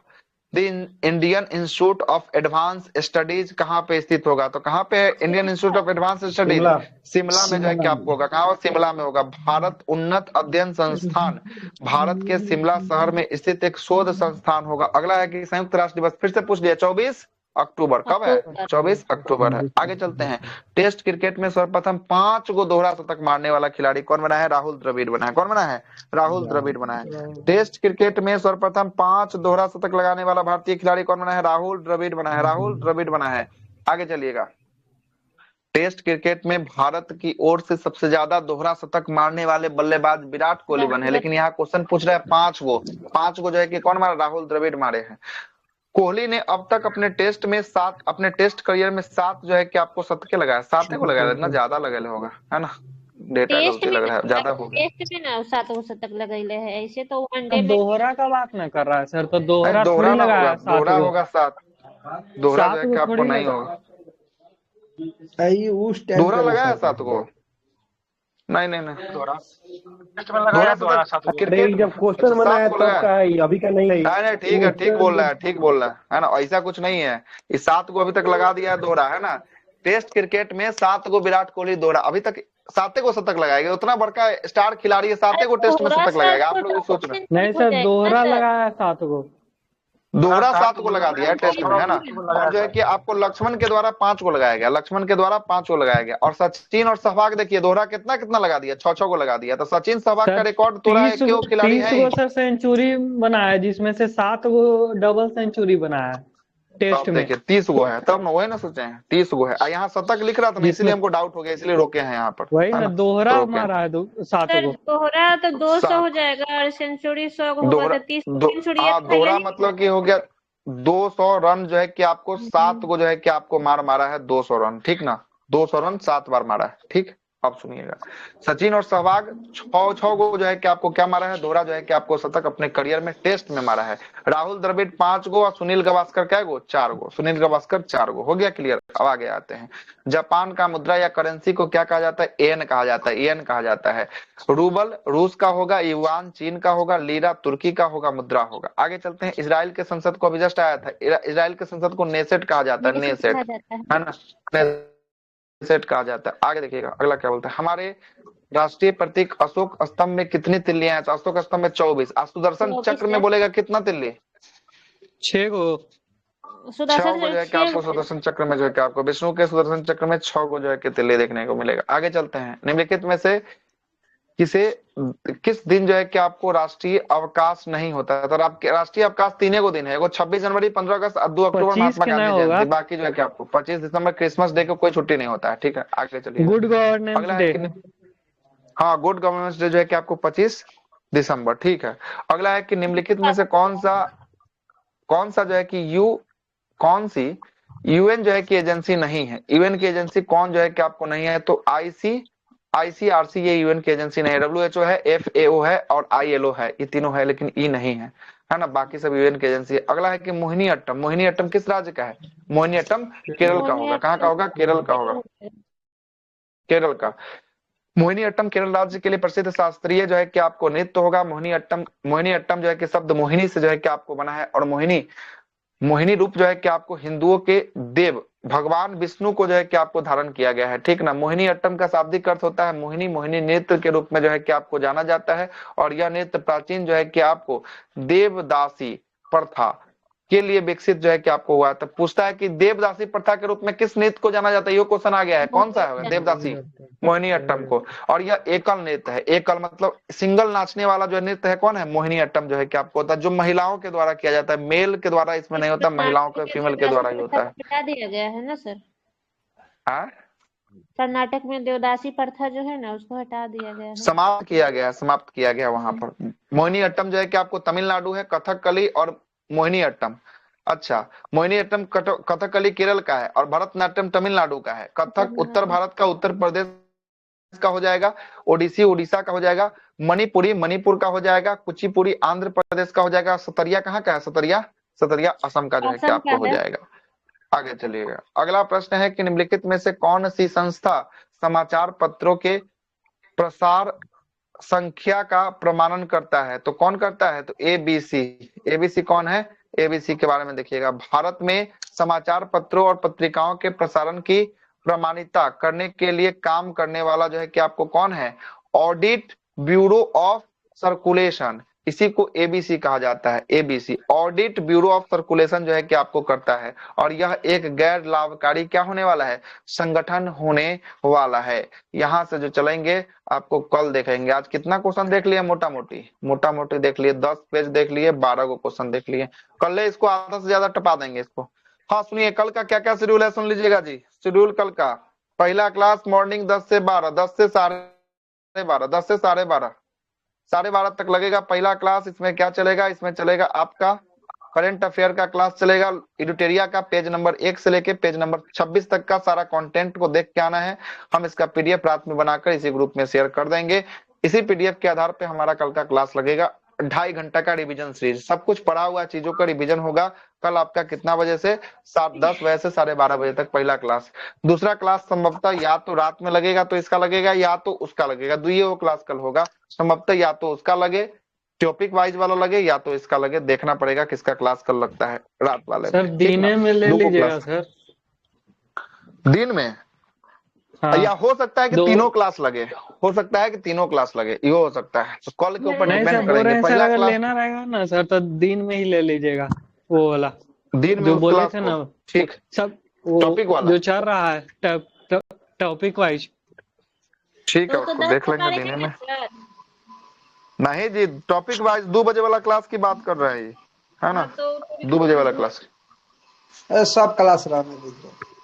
Indian institute of advance studies कहाँ पे स्थित होगा? तो कहाँ पे है Indian institute of advance studies? Shimla में जो है कि आपको होगा। कहाँ? शिमला में होगा। भारत उन्नत अध्ययन संस्थान भारत के शिमला शहर में स्थित एक शोध संस्थान होगा। अगला है कि संयुक्त राष्ट्र दिवस, फिर से पूछ लिया, 24 अक्टूबर। कब है? 24 अक्टूबर है। आगे चलते हैं। टेस्ट क्रिकेट में सर्वप्रथम 5 गो दोहरा शतक मारने वाला खिलाड़ी कौन बना है? राहुल द्रविड़ बना है। कौन बना है? राहुल द्रविड़ बना है। टेस्ट क्रिकेट में सर्वप्रथम 5 दोहरा शतक लगाने वाला भारतीय खिलाड़ी कौन बना है? राहुल द्रविड़ बना है। राहुल द्रविड़ बना है। आगे चलिएगा। टेस्ट क्रिकेट में भारत की ओर से सबसे ज्यादा दोहरा शतक मारने वाले बल्लेबाज विराट कोहली बने हैं। लेकिन यहाँ क्वेश्चन पूछ रहा है 5 गो जो है कि कौन मारा? राहुल द्रविड़ मारे हैं। कोहली ने अब तक अपने टेस्ट करियर में 7 जो है कि आपको शतके लगाया। 7 को लगाया, इतना ज्यादा लगेले होगा, है ना, डेटा टेस्ट गलती में लग रहा है, ज्यादा हो गया। टेस्ट में ना 7 गो शतक लगैले है। ऐसे तो वनडे में दोहरा का बात नहीं कर रहा है सर, तो दोहरा दोहरा थोड़ी ना लगाया होगा, 7 दोहरा गो। होगा 7। दोहरा जो है 7 कि गो आपको थोड़ी नहीं लगा। होगा। उस टाइम दोहरा पे लगाया बसा 7 गो? नहीं दोहरा शतक अरे क्रिकेट में जब क्वेश्चन बना 7 है गो तब लगाया। का है, अभी का नहीं है। नहीं ठीक है, ठीक बोल रहा है, ठीक बोल रहा है ना, ऐसा कुछ नहीं है। इस 7 को अभी तक लगा दिया है दोहरा, है ना। टेस्ट क्रिकेट में 7 गो विराट कोहली दोहरा, अभी तक 7 गो शतक लगाएगा। उतना बड़का स्टार खिलाड़ी है, 7 गो टेस्ट में दोहरा शतक लगाएगा। आप 7 लोग गो सोच रहे हैं नहीं हो सर, जाएगा दोहरा सर। लगाया 7 गो। दोहरा 7 को लगा दिया है टेस्ट में, है ना। और जो है कि आपको लक्ष्मण के द्वारा 5 को लगाया गया। लक्ष्मण के द्वारा 5 को लगाया गया। और सचिन और सहवाग देखिए दोहरा कितना लगा दिया, 6 को लगा दिया। तो सचिन सहवाग का सर रिकॉर्ड तोड़ा है, क्यों खिलाड़ी 30 है गो सर सेंचुरी बनाया है, जिसमें से 7 गो डबल सेंचुरी बनाया है टेस्ट तब में। देखिए 30 गो है, तब ना वही ना सोचे हैं 30 गो है। यहाँ शतक लिख रहा था ना, इसलिए हमको डाउट हो गया, इसलिए रोके हैं यहाँ पर, वही है ना, ना, दोहरा रोके हैं। मारा है 7 सर गो। दोहरा तो 200 हो 7 जाएगा और सेंचुरी 100 होगा दोहरा तो 30 सेंचुरी हाँ, पहले दोहरा ही मतलब कि हो गया 200 रन जो है कि आपको 7 को जो है कि आपको मारा है 200 रन, ठीक ना। 200 रन 7 बार मारा है, ठीक। अब सुनिएगा, सचिन और सहवाग 6 गो जो है कि आपको क्या मारा है? दोहरा जो है कि आपको शतक अपने करियर में टेस्ट में मारा है। राहुल द्रविड़ 5 गो और सुनील गावस्कर क्या गो? 4 गो। सुनील गावस्कर 4 गो। हो गया क्लियर। अब आगे आते हैं। जापान का मुद्रा या करेंसी को क्या कहा जाता है? येन कहा जाता है, येन कहा जाता है। रूबल रूस का होगा, युआन चीन का होगा, लीरा तुर्की का होगा, मुद्रा होगा। आगे चलते हैं। इजराइल के संसद को अभी जस्ट आया था, इजराइल के संसद को नेसेट कहा जाता है, नेसेट, कहा जाता है। है ना, नेसेट कहा जाता है। आगे देखिएगा अगला क्या बोलता है। हमारे राष्ट्रीय प्रतीक अशोक स्तंभ में कितनी तिल्लियां हैं? तो अशोक स्तंभ में 24। सुदर्शन 24 चक्र में है। बोलेगा कितना तिल्ली? 6 गो। 6 सुदर्शन को जो है कि आपको सुदर्शन चक्र में जो है कि आपको विष्णु के सुदर्शन चक्र में 6 को जो है कि तिल्ली देखने को मिलेगा। आगे चलते हैं। निम्नलिखित में से किस दिन जो है कि आपको राष्ट्रीय अवकाश नहीं होता है? तो आपके राष्ट्रीय अवकाश 3 को दिन है, एगो 26 जनवरी, 15 अगस्त और 2 अक्टूबर 25 महात्मा के गांधी नहीं होगा। जयंती। बाकी जो है कि आपको 25 दिसंबर क्रिसमस डे को कोई छुट्टी नहीं होता है, ठीक है। आगे चलिए। गुड गवर्नेंस अगला डे। है कि हाँ, गुड गवर्नेंस डे जो है कि आपको 25 दिसंबर, ठीक है। अगला है कि निम्नलिखित में से कौन सा जो है कि कौन सी यूएन जो है कि एजेंसी नहीं है? यूएन की एजेंसी कौन जो है कि आपको नहीं है? तो ICRC ये यूएन की एजेंसी नहीं है, WHO है, FAO है और ILO है, ये तीनों है लेकिन ई नहीं है ना, बाकी सब यूएन की एजेंसी है। अगला है कि मोहिनीअट्टम, मोहिनीअट्टम किस राज्य का है? मोहिनीअट्टम केरल का होगा। कहाँ का होगा? केरल का होगा, केरल का। मोहिनीअट्टम केरल राज्य के लिए प्रसिद्ध शास्त्रीय जो है कि आपको नृत्य होगा। मोहिनीअट्टम जो है कि शब्द मोहिनी से जो है कि आपको बना है, और मोहिनी रूप जो है कि आपको हिंदुओं के देव भगवान विष्णु को जो है कि आपको धारण किया गया है, ठीक ना। मोहिनीअट्टम का शाब्दिक अर्थ होता है मोहिनी, मोहिनी नृत्य के रूप में जो है कि आपको जाना जाता है, और यह नृत्य प्राचीन जो है कि आपको देवदासी प्रथा के लिए विकसित जो है कि आपको हुआ। तो पूछता है कि देवदासी प्रथा के रूप में किस नृत्य को जाना जाता है, ये क्वेश्चन आ गया है, कौन सा है देवदासी? मोहिनीअट्टम को। और यह एकल नृत्य है, एकल मतलब सिंगल नाचने वाला जो नृत्य है कौन है? मोहिनीअट्टम जो है कि आपको होता है, जो महिलाओं के द्वारा किया जाता है, मेल के द्वारा इसमें नहीं होता, महिलाओं के फीमेल के द्वारा ही होता है। हटा दिया गया है ना सर, हाँ? कर्नाटक में देवदासी प्रथा जो है ना उसको हटा दिया गया है, समाप्त किया गया वहां पर। मोहिनीअट्टम जो है कि आपको तमिलनाडु है, कथकली और मोहिनीअट्टम। अच्छा, मोहिनीअट्टम कथकली केरल का है और भरतनाट्यम तमिलनाडु का है। कथक उत्तर भारत का, उत्तर प्रदेश का हो जाएगा। ओडिसी उड़ीसा का हो जाएगा। मणिपुरी मणिपुर का हो जाएगा। कुचिपुड़ी आंध्र प्रदेश का हो जाएगा। सतरिया कहाँ का है? सतरिया असम का जो है कि आपको हो जाएगा। आगे चलिएगा। अगला प्रश्न है कि निम्नलिखित में से कौन सी संस्था समाचार पत्रों के प्रसार संख्या का प्रमाणन करता है? तो कौन करता है? तो ABC कौन है? ABC के बारे में देखिएगा। भारत में समाचार पत्रों और पत्रिकाओं के प्रसारण की प्रमाणिता करने के लिए काम करने वाला जो है कि आपको कौन है? ऑडिट ब्यूरो ऑफ सर्कुलेशन, इसी को ABC कहा जाता है। ABC audit bureau of circulation जो है कि आपको करता है, और यह एक गैर लाभकारी क्या होने वाला है? संगठन होने वाला है। यहां से जो चलेंगे आपको कल देखेंगे। आज कितना क्वेश्चन देख लिए? मोटा मोटी देख लिए, 10 पेज देख लिए, 12 को क्वेश्चन देख लिए। कल इसको आधा से ज्यादा टपा देंगे इसको। हाँ सुनिए, कल का क्या क्या शेड्यूल है सुन लीजिएगा जी। शेड्यूल कल का, पहला क्लास मॉर्निंग 10 से 12, 10 से 12:30, 10 से 12:30, 12:30 तक लगेगा पहला क्लास। इसमें क्या चलेगा? इसमें चलेगा आपका करंट अफेयर का क्लास चलेगा। एडिटोरिया का पेज नंबर 1 से लेके पेज नंबर 26 तक का सारा कंटेंट को देख के आना है। हम इसका PDF रात में बनाकर इसी ग्रुप में शेयर कर देंगे। इसी PDF के आधार पे हमारा कल का क्लास लगेगा। 2.5 घंटा का रिवीजन सीरीज, सब कुछ पढ़ा हुआ चीजों का रिवीजन होगा। कल आपका कितना बजे से? 10 बजे से 12:30 बजे तक पहला क्लास। दूसरा क्लास संभवतः या तो रात में लगेगा तो इसका लगेगा, या तो उसका लगेगा। दुइयो क्लास कल होगा संभवतः, या तो उसका लगे टॉपिक वाइज वाला लगे, या तो इसका लगे। देखना पड़ेगा किसका क्लास कल लगता है रात वाले सर में, ठीक ना? दिन में ले लीजिएगा सर, दिन में हाँ या हो सकता है कि दो तीनों क्लास लगे, हो सकता है कि तीनों क्लास लगे, ये हो सकता है। तो कल के ऊपर नहीं डिपेंड सर, बोल रहे करेंगे। हैं सर पहला अगर क्लास लेना रहेगा ना सर तो दिन में ही ले लीजिएगा, वो वाला दिन में जो उस बोले क्लास थे को, ना, ठीक, सब वो टॉपिक वाला, जो चल रहा है टॉपिक वाइज। ठीक है, तो उसको 10 देख को लेंगे दिन करेंगे में। ना सर? नहीं जी, टॉपिक वाइज 2 बजे वाला क्लास की बात कर रहे हैं, है ना? हाँ तो 2 बजे वाला क्लास। सब क्लास रहने दीजिए।